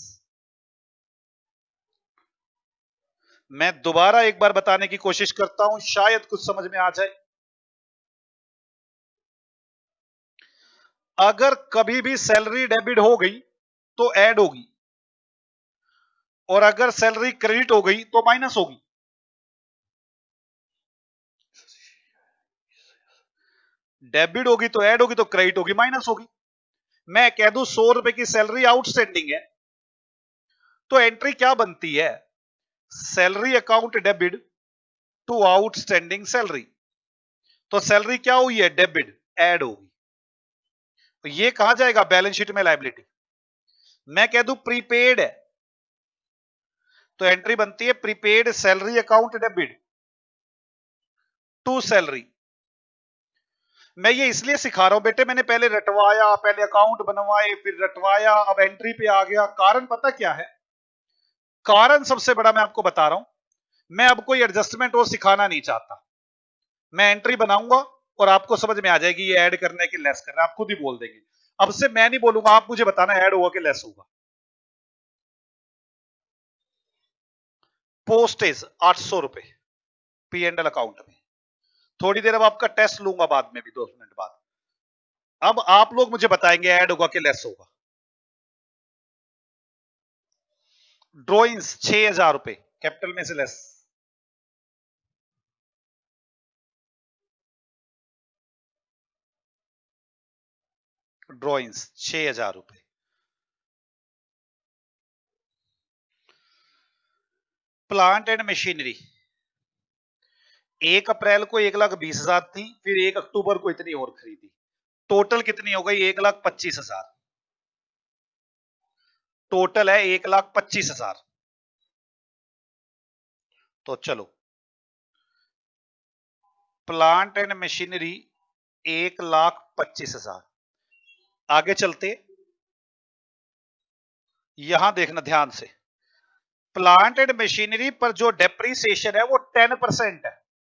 [SPEAKER 2] मैं दोबारा एक बार बताने की कोशिश करता हूं, शायद कुछ समझ में आ जाए। अगर कभी भी सैलरी डेबिट हो गई तो ऐड होगी, और अगर सैलरी क्रेडिट हो गई तो माइनस होगी। डेबिट होगी तो ऐड होगी, तो क्रेडिट होगी माइनस होगी। मैं कह दूं 100 रुपए की सैलरी आउटस्टैंडिंग है, तो एंट्री क्या बनती है? Salary account debit to outstanding salary. तो सैलरी क्या हुई है? डेबिट, ऐड होगी। तो ये कहां जाएगा? बैलेंस शीट में लायबिलिटी। मैं कह दूं प्रीपेड है, तो एंट्री बनती है prepaid salary account debit to salary. मैं ये इसलिए सिखा रहा हूं बेटे, मैंने पहले रटवाया, पहले अकाउंट बनवाए, फिर रटवाया, अब एंट्री पे आ गया। कारण पता क्या है? कारण सबसे बड़ा मैं आपको बता रहा हूं, मैं अब कोई एडजस्टमेंट वो सिखाना नहीं चाहता। मैं एंट्री बनाऊंगा और आपको समझ में आ जाएगी ये ऐड करना है कि लेस करना है, आप खुद ही बोल देंगे। अब से मैं नहीं बोलूंगा, आप मुझे बताना ऐड होगा कि लेस होगा। पोस्टेज 800 रुपए पी एंड एल अकाउंट में। थोड़ी देर अब आपका टेस्ट लूंगा बाद में भी, 2 मिनट बाद। अब आप लोग मुझे बताएंगे ऐड होगा कि लेस होगा। ड्रॉइंग्स 6000 रुपए कैपिटल में से लेस। ड्रॉइंग्स 6000 रुपए। प्लांट एंड मशीनरी 1 अप्रैल को 1,20,000 थी, फिर 1 अक्टूबर को इतनी और खरीदी। टोटल कितनी हो गई? 1,25,000। टोटल है 1,25,000। तो चलो, प्लांट एंड मशीनरी 1,25,000। आगे चलते, यहां देखना ध्यान से। प्लांट एंड मशीनरी पर जो डेप्रीसिएशन है वो 10% है।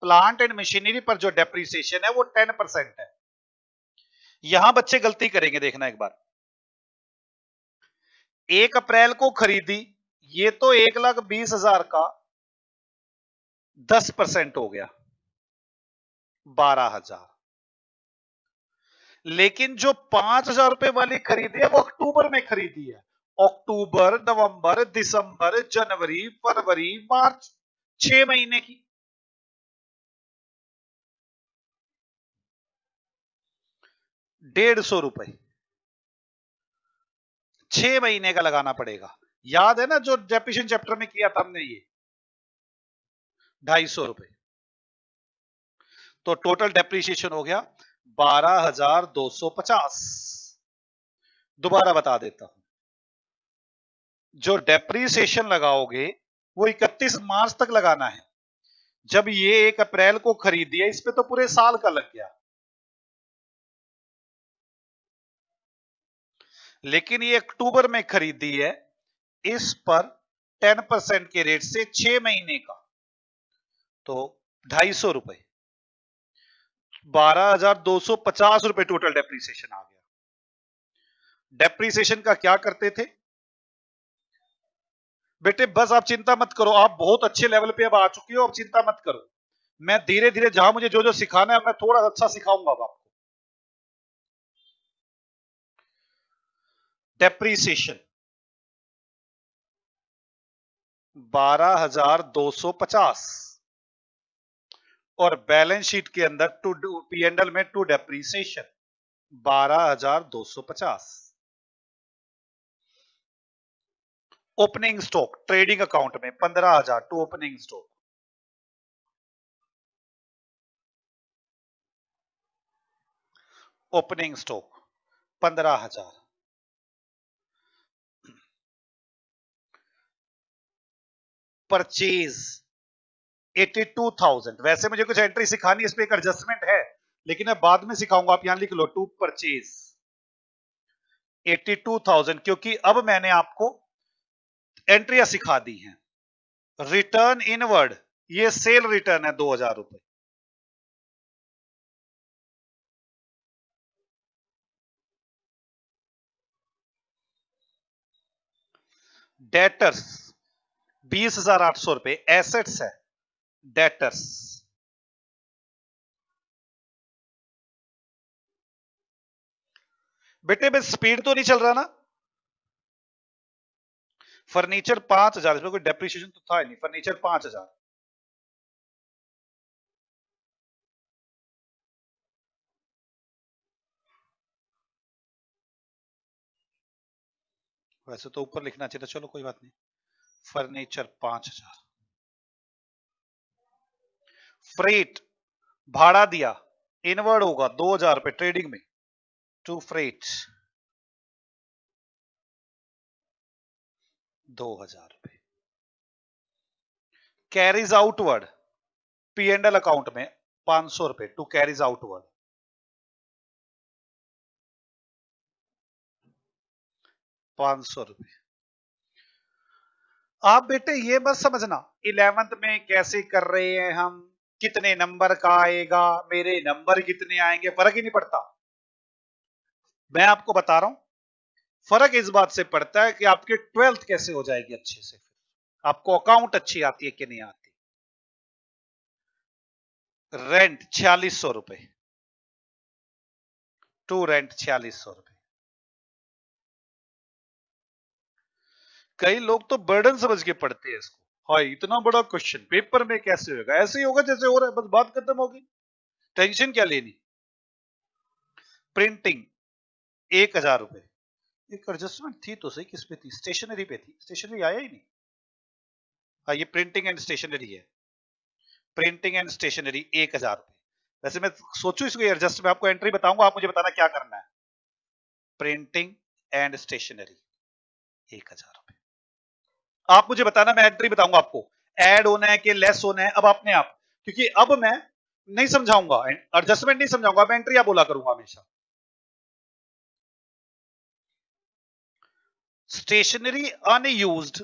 [SPEAKER 2] प्लांट एंड मशीनरी पर जो डेप्रीसिएशन है वो 10% है। यहां बच्चे गलती करेंगे, देखना एक बार। 1 अप्रैल को खरीदी, ये तो 1,20,000 का 10% हो गया, 12,000। लेकिन जो 5,000 रुपए वाली खरीदी है वो अक्टूबर में खरीदी है। अक्टूबर, नवंबर, दिसंबर, जनवरी, फरवरी, मार्च, 6 महीने की। 150 रुपए 6 महीने का लगाना पड़ेगा। याद है ना जो डेप्रिसिएशन चैप्टर में किया था हमने, ये 250 रुपए। तो टोटल डेप्रिसिएशन हो गया 12,250। दोबारा बता देता हूं, जो डेप्रिसिएशन लगाओगे वो 31 मार्च तक लगाना है। जब ये 1 अप्रैल को खरीदी है, इस पे तो पूरे साल का लग गया। लेकिन ये अक्टूबर में खरीदी है, इस पर 10% के रेट से 6 महीने का, तो 250 रुपए, 12,250 रुपए टोटल डेप्रिसिएशन आ गया। डेप्रिसिएशन का क्या करते थे बेटे? बस आप चिंता मत करो, आप बहुत अच्छे लेवल पे अब आ चुके हो, अब चिंता मत करो। मैं धीरे धीरे जहां मुझे जो जो सिखाना है मैं थोड़ा अच्छा सिखाऊंगा अब आपको। डेप्रीसिएशन 12,250 और बैलेंस शीट के अंदर टू पी&एल में to depreciation 12,250। Opening stock trading account में 15,000 to opening stock. Opening stock 15,000। Purchase 82,000। वैसे मुझे कुछ एंट्री सिखानी, इस पे एक एडजस्टमेंट है, लेकिन मैं बाद में सिखाऊंगा। आप यहां लिख लो टू परचेज 82,000, क्योंकि अब मैंने आपको एंट्रियां सिखा दी हैं। रिटर्न इनवर्ड, ये सेल रिटर्न है 2,000 रुपए। डेटर्स 20,800 रुपए एसेट्स है। डेटर्स बेटे बस स्पीड तो नहीं चल रहा ना? फर्नीचर 5,000, इसमें कोई डेप्रिसिएशन तो था ही नहीं। फर्नीचर 5,000। वैसे तो ऊपर लिखना चाहिए था, चलो कोई बात नहीं। फर्नीचर 5,000। फ्रेट भाड़ा दिया, इनवर्ड होगा 2,000 रुपए ट्रेडिंग में टू फ्रेट 2,000 रुपए। कैरीज आउटवर्ड पी&एल अकाउंट में 500 रुपए टू कैरीज आउटवर्ड 500 रुपए। आप बेटे ये मत समझना 11th में कैसे कर रहे हैं हम, कितने नंबर का आएगा, मेरे नंबर कितने आएंगे, फर्क ही नहीं पड़ता। मैं आपको बता रहा हूं, फर्क इस बात से पड़ता है कि आपकी 12th कैसे हो जाएगी अच्छे से, आपको अकाउंट अच्छी आती है कि नहीं आती। रेंट 4600 रुपए, टू रेंट 4600 रुपए। कई लोग तो बर्डन समझ के पढ़ते हैं इसको, हाँ इतना बड़ा क्वेश्चन पेपर में कैसे होगा, ऐसे ही होगा जैसे हो रहा है, बस बात खत्म होगी, टेंशन क्या लेनी। प्रिंटिंग 1000 रुपए, एक एडजस्टमेंट थी तो सही, किस पे थी, स्टेशनरी पे थी, स्टेशनरी आया ही नहीं। हाँ ये प्रिंटिंग एंड स्टेशनरी है, प्रिंटिंग एंड स्टेशनरी 1000 रुपए। वैसे मैं सोचू इसको एडजस्ट, मैं आपको एंट्री बताऊंगा, आप मुझे बताना क्या करना है। प्रिंटिंग एंड स्टेशनरी 1000 रुपए, आप मुझे बताना, मैं एंट्री बताऊंगा आपको, ऐड होना है कि लेस होना है, अब अपने आप, क्योंकि अब मैं नहीं समझाऊंगा, एडजस्टमेंट नहीं समझाऊंगा, मैं एंट्री बोला करूंगा हमेशा। Stationery unused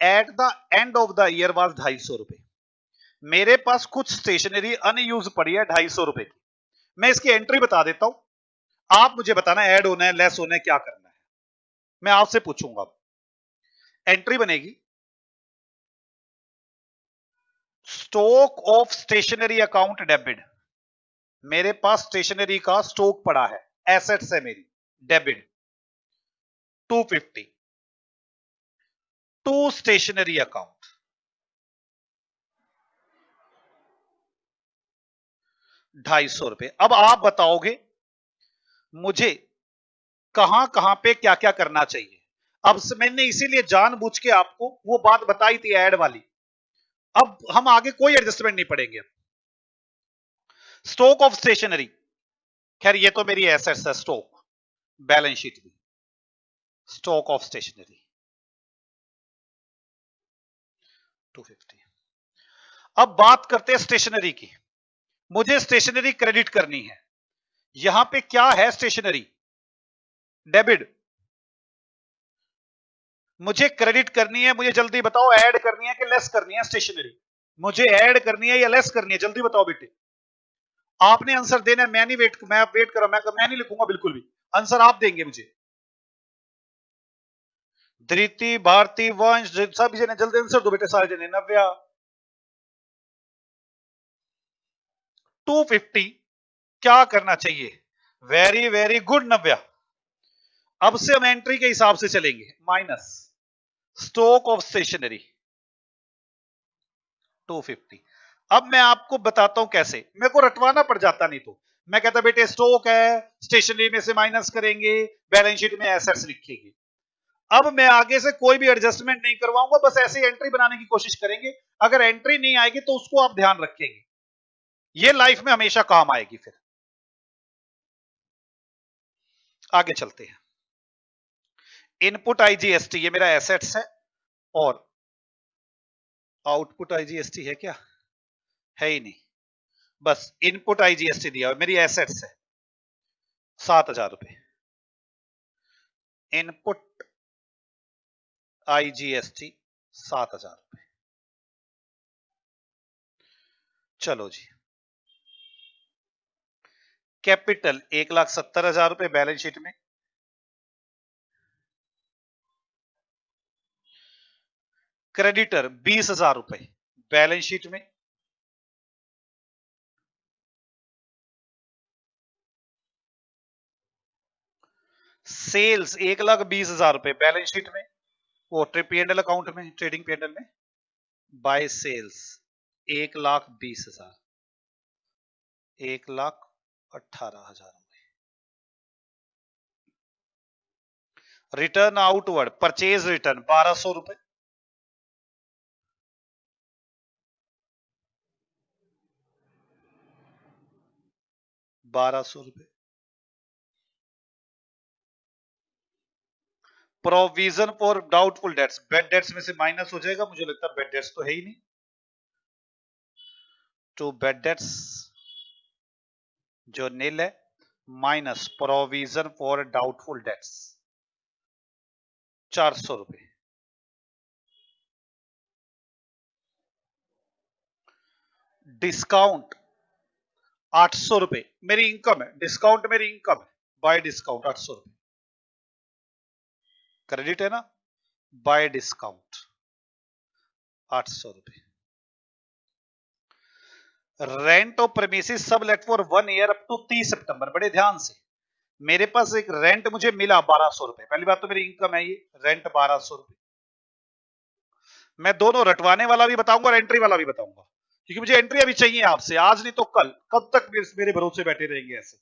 [SPEAKER 2] at the end of the year was 250 रुपए। मेरे पास कुछ स्टेशनरी अनयूज पड़ी है 250 रुपए की, मैं इसकी एंट्री बता देता हूं, आप मुझे बताना ऐड होना है लेस होना है क्या करना है, मैं आपसे पूछूंगा। एंट्री बनेगी stock of stationery account debit, मेरे पास स्टेशनरी का स्टॉक पड़ा है, एसेट्स है मेरी, डेबिट 250 टू स्टेशनरी अकाउंट 250 रुपए। अब आप बताओगे मुझे कहां कहां पे क्या क्या करना चाहिए। अब मैंने इसीलिए जानबूझ के आपको वो बात बताई थी ऐड वाली, अब हम आगे कोई एडजस्टमेंट नहीं पड़ेंगे। स्टॉक ऑफ स्टेशनरी, खैर ये तो मेरी एसेट्स है, स्टॉक बैलेंस शीट भी, स्टॉक ऑफ स्टेशनरी 250। अब बात करते हैं स्टेशनरी की, मुझे स्टेशनरी क्रेडिट करनी है, यहां पे क्या है स्टेशनरी, डेबिट, मुझे क्रेडिट करनी है, मुझे जल्दी बताओ ऐड करनी है कि लेस करनी है स्टेशनरी, मुझे ऐड करनी है या लेस करनी है, जल्दी बताओ बेटे, आपने आंसर देना है, मैं नहीं वेट, मैं वेट कर रहा हूं, मैं नहीं लिखूंगा बिल्कुल भी, आंसर आप देंगे मुझे। धृति भारती वंश सभी जने जल्दी आंसर दो बेटे, सारे जने। नव्या 250 क्या करना चाहिए, वेरी वेरी गुड नव्या। अब से हम एंट्री के हिसाब से चलेंगे, माइनस स्टॉक ऑफ स्टेशनरी 250। अब मैं आपको बताता हूं कैसे, मेरे को रटवाना पड़ जाता नहीं तो, मैं कहता बेटे स्टॉक है, स्टेशनरी में से माइनस करेंगे, बैलेंस शीट में एसेट्स लिखेंगे। अब मैं आगे से कोई भी एडजस्टमेंट नहीं करवाऊंगा, बस ऐसी एंट्री बनाने की कोशिश करेंगे, अगर एंट्री नहीं आएगी तो उसको आप ध्यान रखेंगे, ये लाइफ में हमेशा काम आएगी। फिर आगे चलते हैं, इनपुट आईजीएसटी ये मेरा एसेट्स है, और आउटपुट आईजीएसटी है क्या, है ही नहीं, बस इनपुट आईजीएसटी दिया मेरी एसेट्स है 7000 रुपए, इनपुट आईजीएसटी 7000 रुपए। चलो जी, कैपिटल 1,70,000 रुपए बैलेंस शीट में, क्रेडिटर 20,000 रुपए बैलेंस शीट में, सेल्स 1,20,000 रुपए बैलेंस शीट में, वो पीएनएल अकाउंट में, ट्रेडिंग पीएनएल में, बाय सेल्स 1,20,000, 1,18,000 रुपए। रिटर्न आउटवर्ड परचेज रिटर्न 1,200 रुपए, 1,200 रुपए। Provision for doubtful dates, bad debts में से माइनस हो जाएगा, मुझे लगता है बेड डेट्स तो है ही नहीं, टू बेड डेट्स जो नील है, minus provision for doubtful dates 400 रुपए। डिस्काउंट 800 रुपए मेरी इनकम है, डिस्काउंट मेरी इनकम है, बाय डिस्काउंट 800 रुपए क्रेडिट है ना, बाय डिस्काउंट 800 रुपए। Rent of premises sub let for 1 year up to 30 September. बड़े ध्यान से, मेरे पास एक रेंट मुझे मिला 1200 रुपए। पहली बात तो मेरी इनकम है ये, रेंट 1200 रुपए। मैं दोनों रटवाने वाला भी बताऊंगा और एंट्री वाला भी बताऊंगा, क्योंकि मुझे एंट्री अभी चाहिए आपसे, आज नहीं तो कल। कब तक मेरे भरोसे बैठे रहेंगे ऐसे।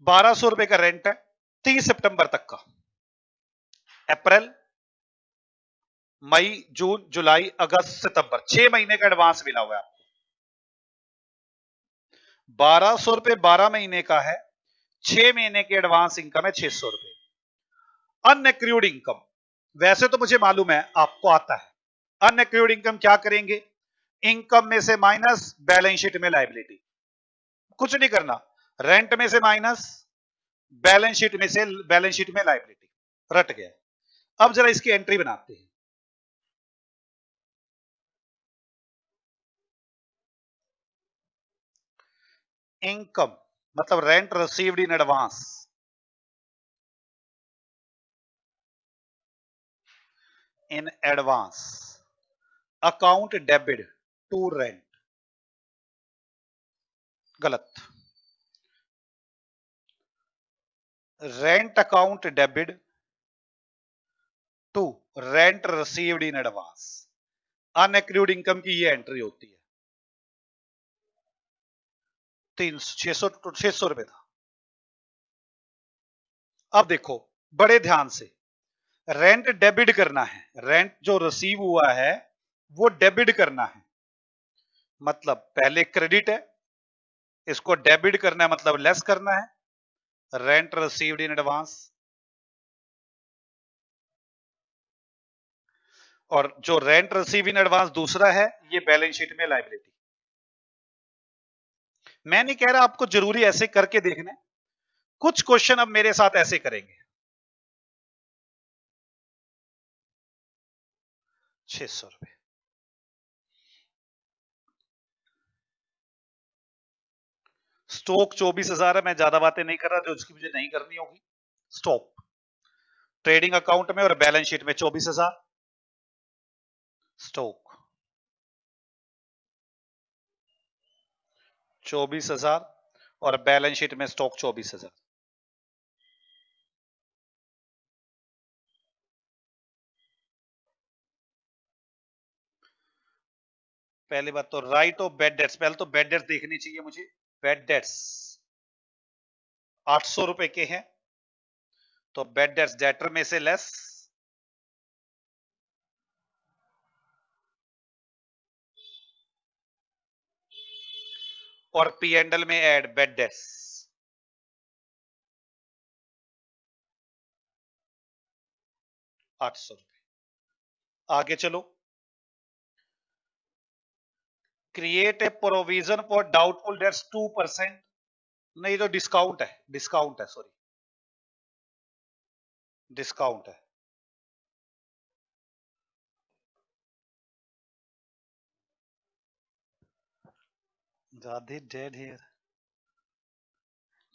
[SPEAKER 2] 1200 रुपए का रेंट है 30 सितंबर तक का। अप्रैल, मई, जून, जुलाई, अगस्त, सितंबर, 6 महीने का एडवांस मिला हुआ है आपको। 1200 रुपए 12 महीने का है, 6 महीने की एडवांस इनकम है 600 रुपए। अनएक्रूड इनकम, वैसे तो मुझे मालूम है आपको आता है। अनएक्रूड इनकम क्या करेंगे, इनकम में से माइनस, बैलेंस शीट में लायबिलिटी। कुछ नहीं करना, रेंट में से माइनस, बैलेंस शीट में से, बैलेंस शीट में लायबिलिटी। रट गया। अब जरा इसकी एंट्री बनाते हैं। इनकम मतलब rent received in advance, in advance, account debit to rent. गलत, rent account debit to rent received in advance. Unaccrued income की ये एंट्री होती है। 600 रुपए था। अब देखो बड़े ध्यान से, रेंट डेबिट करना है, रेंट जो रिसीव हुआ है वो डेबिट करना है, मतलब पहले क्रेडिट है, इसको डेबिट करना है मतलब लेस करना है, रेंट रिसीव्ड इन एडवांस। और जो रेंट रिसीव इन एडवांस दूसरा है, ये बैलेंस शीट में लायबिलिटी। मैं नहीं कह रहा आपको जरूरी ऐसे करके देखने, कुछ क्वेश्चन अब मेरे साथ ऐसे करेंगे। 600 रुपए, स्टॉक 24,000 है। मैं ज्यादा बातें नहीं कर रहा, जो उसकी मुझे नहीं करनी होगी। स्टॉक ट्रेडिंग अकाउंट में और बैलेंस शीट में 24,000 स्टॉक, 24,000 और बैलेंस शीट में स्टॉक 24,000। पहली बात तो राइट ऑफ बेड डेट्स, पहले तो बेड डेट्स देखनी चाहिए मुझे। बेड डेट्स 800 रुपए के हैं, तो बेड डेट्स डेटर में से लेस, और पी एंडल में ऐड बेड डेट्स 800 रुपए। आगे चलो, create a provision for doubtful debts 2%। नहीं तो डिस्काउंट है, डिस्काउंट है, सॉरी डिस्काउंट है। Radhe dead here.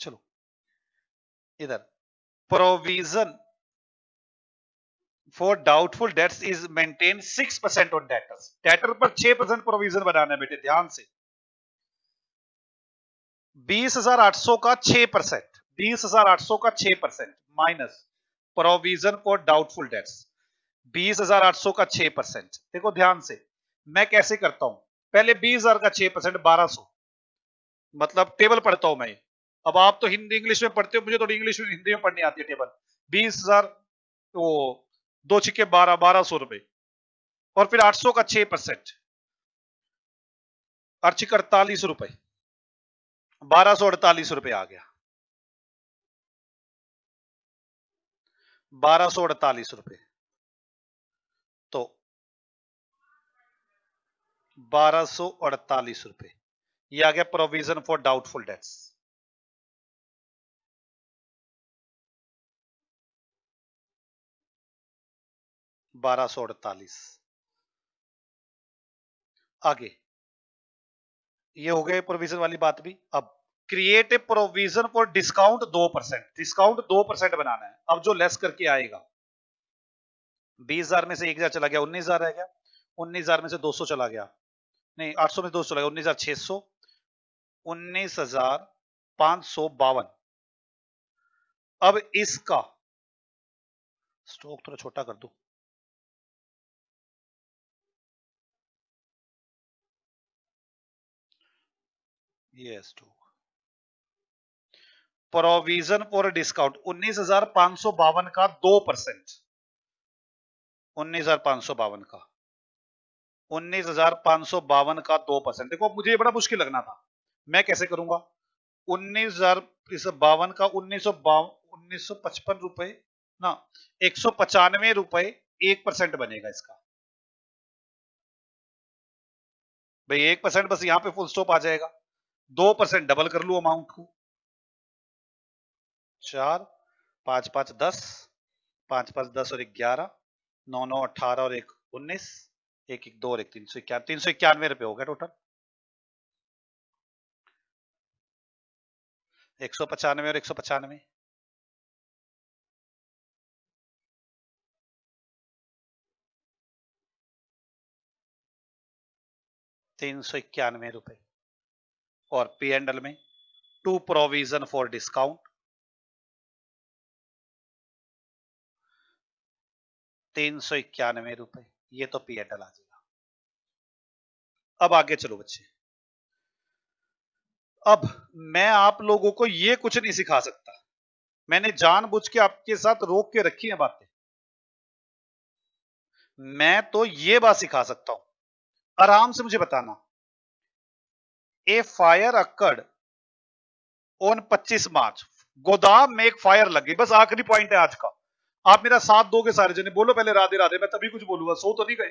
[SPEAKER 2] चलो इधर, provision for doubtful dates is maintain 6% on debtors. Debtor पर 6% प्रोविजन बनाना है बेटे, ध्यान से। 20,800 का 6%, 20,800 का 6% minus provision for doubtful dates, 20,800 का 6%। देखो ध्यान से, मैं कैसे करता हूं, पहले 20,000 का 6% 1200, मतलब टेबल पढ़ता हूं मैं। अब आप तो हिंदी इंग्लिश में पढ़ते हो, मुझे थोड़ी इंग्लिश में हिंदी में पढ़नी आती है टेबल। 20,000 तो 2 छिक्के 12, 1200 रुपए, और फिर 800 का 6%, 8 छिक्के 48 रुपए, 1248 रुपए आ गया। 1248 रुपए, तो 1248 रुपए ये आ गया प्रोविजन फॉर डाउटफुल डेट्स। बारह सौ अड़तालीस, आगे ये हो गए प्रोविजन वाली बात भी। अब create a provision for discount 2%, discount 2% बनाना है। अब जो लेस करके आएगा 20,000 में से 1,000 चला गया, 19,000 रह गया, 19,000 में से 200 चला गया, नहीं 800 में 200 चला गया, 19,600, 19,552। अब इसका स्टॉक थोड़ा छोटा कर दो, ये स्टॉक प्रोविजन फॉर डिस्काउंट 19,552 का 2%, 19,552 का 19,552 का 2%। देखो मुझे ये बड़ा मुश्किल लगना था, मैं कैसे करूंगा? 19,052 का 1955 रुपए ना, 195 रुपए 1% बनेगा इसका। भाई 1% बस यहां पे फुल स्टॉप आ जाएगा, 2% डबल कर लू अमाउंट को, 4 5 5 10, 5 5 10 और 1 11, 9 9 18 और 1 19, 1 1 2 और 1 391 रुपए हो गया टोटल। 195 और 195, ₹391। और P&L में टू प्रोविजन फॉर डिस्काउंट 391 रुपए, ये तो P&L आ जाएगा। अब आगे चलो बच्चे, अब मैं आप लोगों को ये कुछ नहीं सिखा सकता, मैंने जानबूझ के आपके साथ रोक के रखी है बातें। मैं तो ये बात सिखा सकता हूं, आराम से मुझे बताना। ए फायर अकर्ड ऑन 25 मार्च, गोदाम में एक फायर लग गई, बस आखिरी पॉइंट है आज का। आप मेरा साथ दोगे सारे जने, बोलो पहले राधे राधे, मैं तभी कुछ बोलूंगा, सो तो नहीं गए?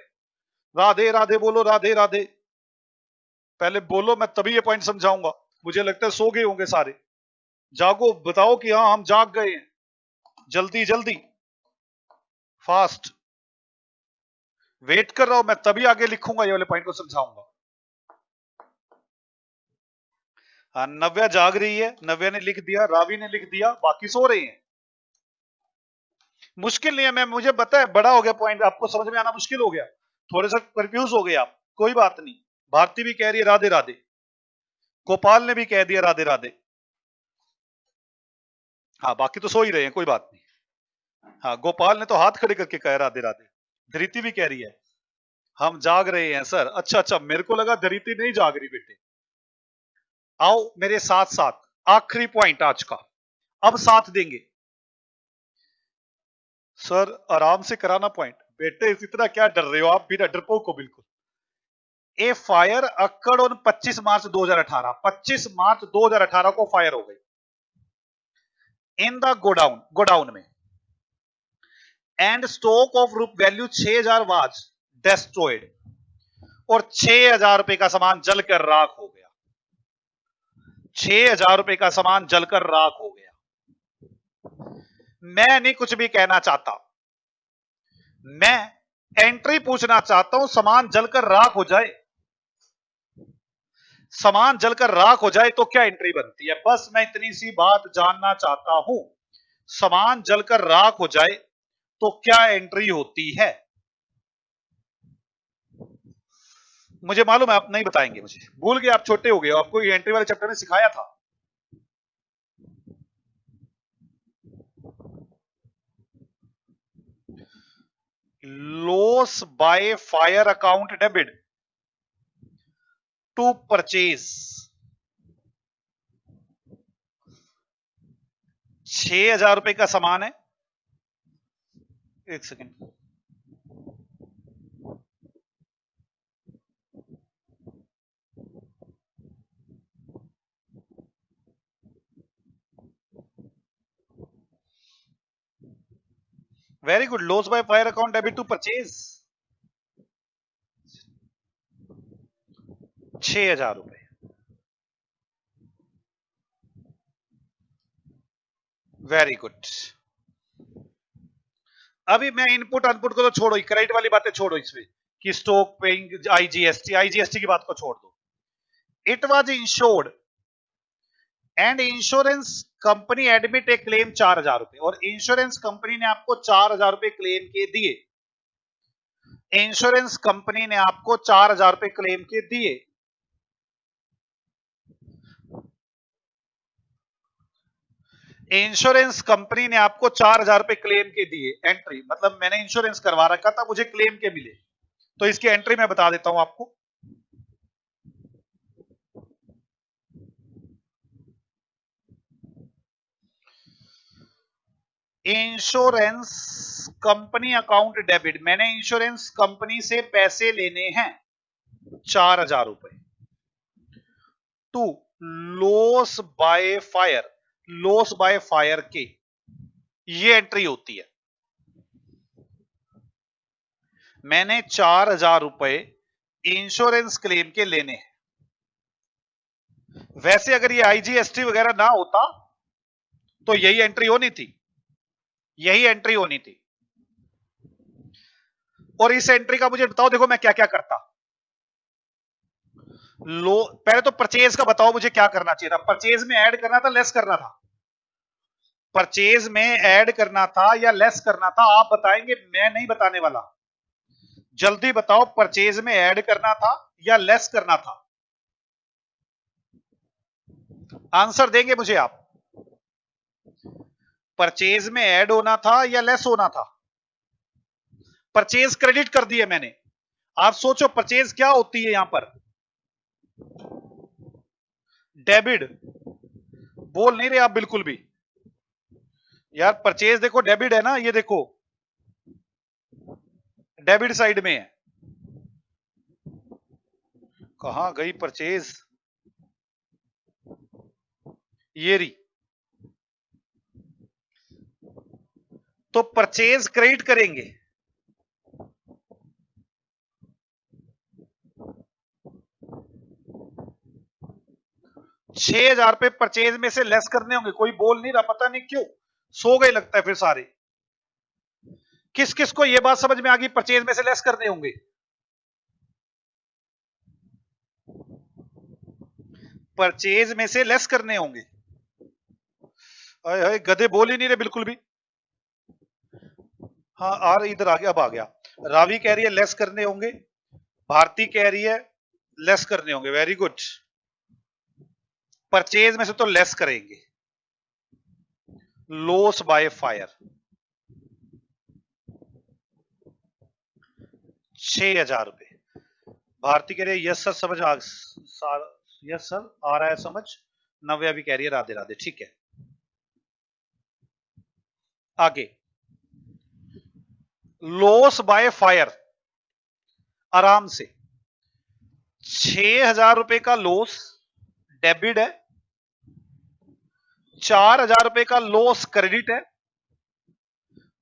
[SPEAKER 2] राधे राधे बोलो, राधे राधे पहले बोलो, मैं तभी ये पॉइंट समझाऊंगा। मुझे लगता है सो गए होंगे सारे, जागो, बताओ कि हाँ हम जाग गए हैं, जल्दी जल्दी फास्ट। वेट कर रहा हूं मैं, तभी आगे लिखूंगा, ये वाले पॉइंट को समझाऊंगा। हाँ नव्या जाग रही है, नव्या ने लिख दिया, रावी ने लिख दिया, बाकी सो रहे हैं। मुश्किल नहीं है, मैं मुझे पता है बड़ा हो गया पॉइंट, आपको समझ में आना मुश्किल हो गया, थोड़े सा कंफ्यूज हो गए आप, कोई बात नहीं। भारती भी कह रही है राधे राधे, गोपाल ने भी कह दिया राधे राधे, हाँ बाकी तो सो ही रहे हैं, कोई बात नहीं। हाँ गोपाल ने तो हाथ खड़े करके कहा राधे राधे। धृति भी कह रही है हम जाग रहे हैं सर। अच्छा अच्छा, मेरे को लगा धृति नहीं जाग रही बेटे। आओ मेरे साथ साथ, आखिरी पॉइंट आज का, अब साथ देंगे सर, आराम से कराना पॉइंट बेटे, इतना क्या डर रहे हो आप भी, डरपोक हो बिल्कुल। ए फायर अक्कड़ ऑन 25 मार्च 2018, 25 मार्च 2018 को फायर हो गई इन द गोडाउन में, and stock of value 6,000 was destroyed, और 6,000 रुपए का सामान जलकर राख हो गया, 6,000 रुपए का सामान जलकर राख हो गया। मैं नहीं कुछ भी कहना चाहता, मैं एंट्री पूछना चाहता हूं, सामान जलकर राख हो जाए, सामान जलकर राख हो जाए तो क्या एंट्री बनती है, बस मैं इतनी सी बात जानना चाहता हूं। सामान जलकर राख हो जाए तो क्या एंट्री होती है? मुझे मालूम है आप नहीं बताएंगे, मुझे भूल गए, आप छोटे हो गए, आपको ये एंट्री वाले चैप्टर में सिखाया था। Loss by fire account debit to purchase, 6,000 रुपए का सामान है, एक second, very good, loss by fire account debit to purchase 6,000 रुपए। वेरी गुड, अभी मैं इनपुट आउटपुट को तो छोड़ो, क्रेडिट वाली बातें छोड़ो इसमें, कि स्टॉक पेइंग आईजीएसटी की बात को छोड़ दो। It was insured and insurance company admit A claim 4,000 रुपए, और इंश्योरेंस कंपनी ने आपको 4,000 रुपए क्लेम के दिए। इंश्योरेंस कंपनी ने आपको 4,000 रुपए क्लेम के दिए। इंश्योरेंस कंपनी ने आपको 4,000 रुपए क्लेम के दिए। एंट्री मतलब मैंने इंश्योरेंस करवा रखा था, मुझे क्लेम के मिले, तो इसकी एंट्री मैं बता देता हूं आपको। इंश्योरेंस कंपनी अकाउंट डेबिट, मैंने इंश्योरेंस कंपनी से पैसे लेने हैं 4,000 रुपए। To loss by fire, loss by fire के, ये एंट्री होती है। मैंने 4,000 रुपए इंश्योरेंस क्लेम के लेने हैं। वैसे अगर ये आईजीएसटी वगैरह ना होता तो यही एंट्री होनी थी, यही एंट्री होनी थी। और इस एंट्री का मुझे बताओ, देखो मैं क्या क्या करता। पहले तो परचेज का बताओ मुझे क्या करना चाहिए था। परचेज में ऐड करना था, लेस करना था? परचेज में ऐड करना था या लेस करना था? आप बताएंगे, मैं नहीं बताने वाला। जल्दी बताओ, परचेज में ऐड करना था या लेस करना था? आंसर देंगे मुझे आप। परचेज में ऐड होना था या लेस होना था? परचेज क्रेडिट कर दिए मैंने। आप सोचो परचेज क्या होती है यहां पर? डेबिट। बोल नहीं रहे आप बिल्कुल भी यार। परचेज देखो डेबिट है ना, ये देखो डेबिट साइड में है। कहां गई परचेज? ये रही। तो परचेज क्रेडिट करेंगे। ₹6,000 परचेज में से लेस करने होंगे। कोई बोल नहीं रहा, पता नहीं क्यों सो गए लगता है फिर सारे। किस किस को यह बात समझ में आ गई, परचेज में से लेस करने होंगे? परचेज में से लेस करने होंगे। अरे गधे बोल ही नहीं रहे बिल्कुल भी। हाँ आर इधर आ गया, अब आ गया। रावी कह रही है लेस करने होंगे, भारती कह रही है लेस करने होंगे। Very good. परचेज में से तो लेस करेंगे। लॉस बाय फायर 6,000 रुपए। भारती कह रही है यस सर समझ आ, यस सर आ रहा है समझ। नव्या भी कह रही है राधे राधे। ठीक है, आगे। लॉस बाय फायर, आराम से 6,000 रुपए का लॉस डेबिट है, 4,000 रुपए का लॉस क्रेडिट है,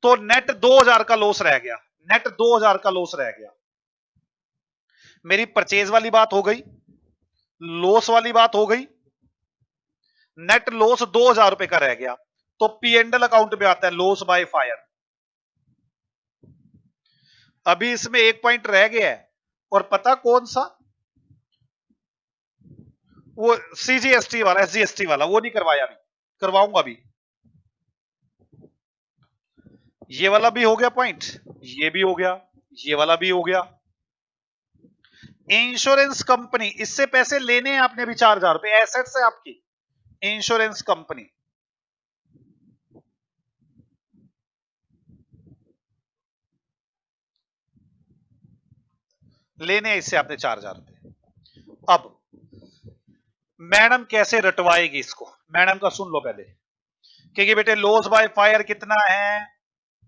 [SPEAKER 2] तो नेट 2,000 का लॉस रह गया। नेट 2,000 का लॉस रह गया। मेरी परचेज वाली बात हो गई, लॉस वाली बात हो गई, नेट लॉस 2,000 रुपए का रह गया। तो पी एंड एल अकाउंट में आता है लॉस बाय फायर। अभी इसमें एक पॉइंट रह गया है, और पता कौन सा? वो सीजीएसटी वाला, एसजीएसटी वाला, वो नहीं करवाया अभी, करवाऊंगा अभी। ये वाला भी हो गया पॉइंट, ये भी हो गया, ये वाला भी हो गया। इंश्योरेंस कंपनी, इससे पैसे लेने हैं आपने अभी 4,000 रुपए, एसेट्स है आपकी। इंश्योरेंस कंपनी लेने हैं इससे आपने 4,000 रुपए। अब मैडम कैसे रटवाएगी इसको? मैडम का सुन लो पहले, क्योंकि बेटे लॉस बाय फायर कितना है?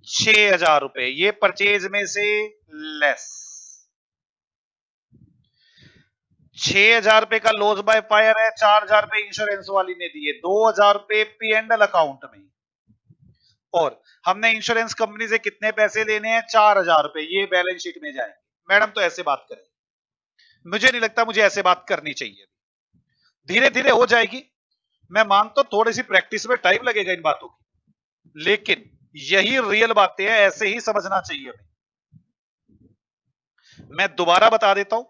[SPEAKER 2] 6,000 रुपए। ये परचेज में से लेस 6,000 रुपए का लॉस बाय फायर है, 4,000 रुपए इंश्योरेंस वाली ने दिए, 2,000 रुपए पी एंड एल अकाउंट में, और हमने इंश्योरेंस कंपनी से कितने पैसे लेने हैं? 4,000 रुपए। ये बैलेंस शीट में जाए। मैडम तो ऐसे बात करें, मुझे नहीं लगता मुझे ऐसे बात करनी चाहिए। धीरे धीरे हो जाएगी, मैं मानता हूं थोड़ी सी प्रैक्टिस में टाइम लगेगा इन बातों की, लेकिन यही रियल बातें हैं, ऐसे ही समझना चाहिए हमें। मैं दोबारा बता देता हूं,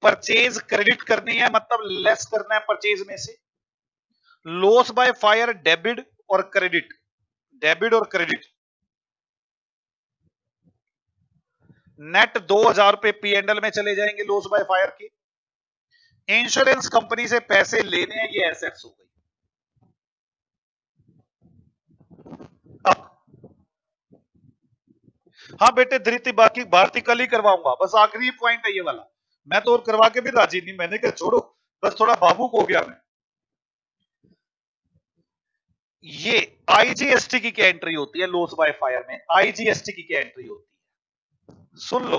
[SPEAKER 2] परचेज क्रेडिट करनी है मतलब लेस करना है परचेज में से। लॉस बाय फायर डेबिट और क्रेडिट, डेबिट और क्रेडिट। नेट 2000 रुपए P&L में चले जाएंगे लॉस बाय फायर के। इंश्योरेंस कंपनी से पैसे लेने हैं, ये एसेट्स हो गई। अब हाँ बेटे धृति बाकी भारती कल ही करवाऊंगा, बस आखिरी पॉइंट है ये वाला। मैं तो और करवा के भी राजी नहीं, मैंने कहा छोड़ो, बस थोड़ा भावुक हो गया मैं। ये आईजीएसटी की क्या एंट्री होती है लॉस बाय फायर में? आईजीएसटी की क्या एंट्री होती है, सुन लो।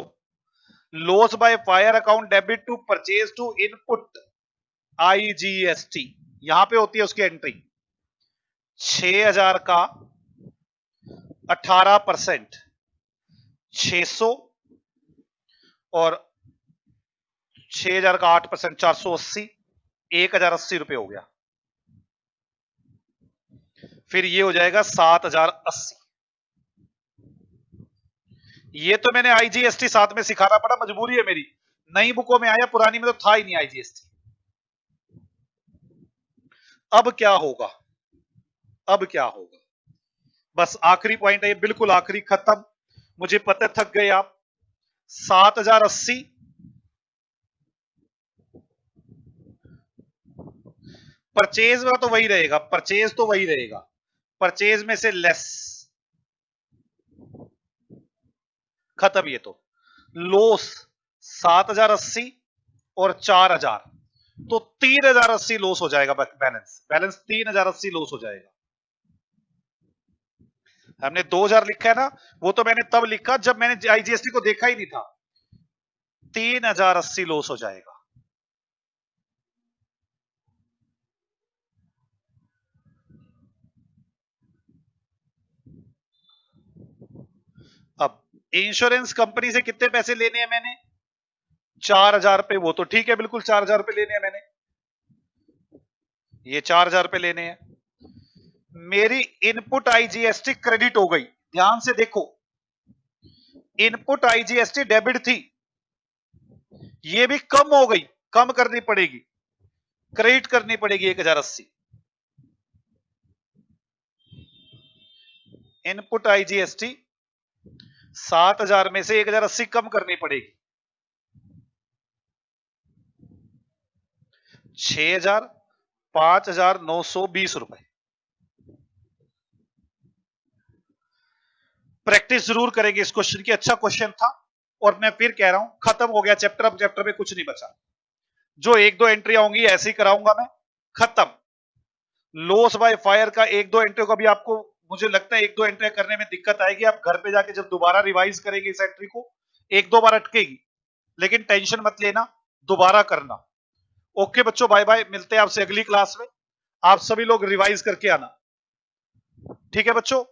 [SPEAKER 2] Loss by fire account debit to purchase to input, IGST यहां पे होती है उसकी एंट्री। 6000 का 18%, 600, और 6000 का 8%, 480, 1080 रुपए हो गया। फिर ये हो जाएगा 7080। ये तो मैंने आईजीएसटी साथ में सिखाना पड़ा, मजबूरी है मेरी, नई बुकों में आया, पुरानी में तो था ही नहीं आईजीएसटी। अब क्या होगा, अब क्या होगा, बस आखिरी पॉइंट है ये, बिल्कुल आखिरी, खत्म। मुझे पता थक गए आप। 7080 परचेज में तो वही रहेगा, परचेज तो वही रहेगा, परचेज में से लेस, खत्म। ये तो लॉस 7080 और 4000, तो 3080 लॉस हो जाएगा, बैलेंस 3080 लॉस हो जाएगा। हमने 2000 लिखा है ना, वो तो मैंने तब लिखा जब मैंने आईजीएसटी को देखा ही नहीं था। 3080 लॉस हो जाएगा। अब इंश्योरेंस कंपनी से कितने पैसे लेने हैं मैंने? 4000 रुपए, वो तो ठीक है, बिल्कुल 4000 रुपए लेने हैं मैंने, ये 4000 रुपए लेने हैं। मेरी इनपुट आईजीएसटी क्रेडिट हो गई, ध्यान से देखो, इनपुट आईजीएसटी डेबिट थी, ये भी कम हो गई, कम करनी पड़ेगी, क्रेडिट करनी पड़ेगी 1080। इनपुट आईजीएसटी 7000 में से 1080 कम करनी पड़ेगी, 6000, 5920 रुपए। प्रैक्टिस जरूर करेंगे इस क्वेश्चन की, अच्छा क्वेश्चन था। और मैं फिर कह रहा हूं, खत्म हो गया चैप्टर, अब चैप्टर में कुछ नहीं बचा, जो एक दो एंट्री होंगी ऐसे ही कराऊंगा मैं, खत्म। लॉस बाय फायर का एक दो एंट्री को भी आपको, मुझे लगता है एक दो एंट्री करने में दिक्कत आएगी, आप घर पे जाके जब दोबारा रिवाइज करेंगे इस एंट्री को, एक दो बार अटकेगी, लेकिन टेंशन मत लेना, दोबारा करना। ओके बच्चों, बाय बाय, मिलते हैं आपसे अगली क्लास में, आप सभी लोग रिवाइज करके आना, ठीक है बच्चों।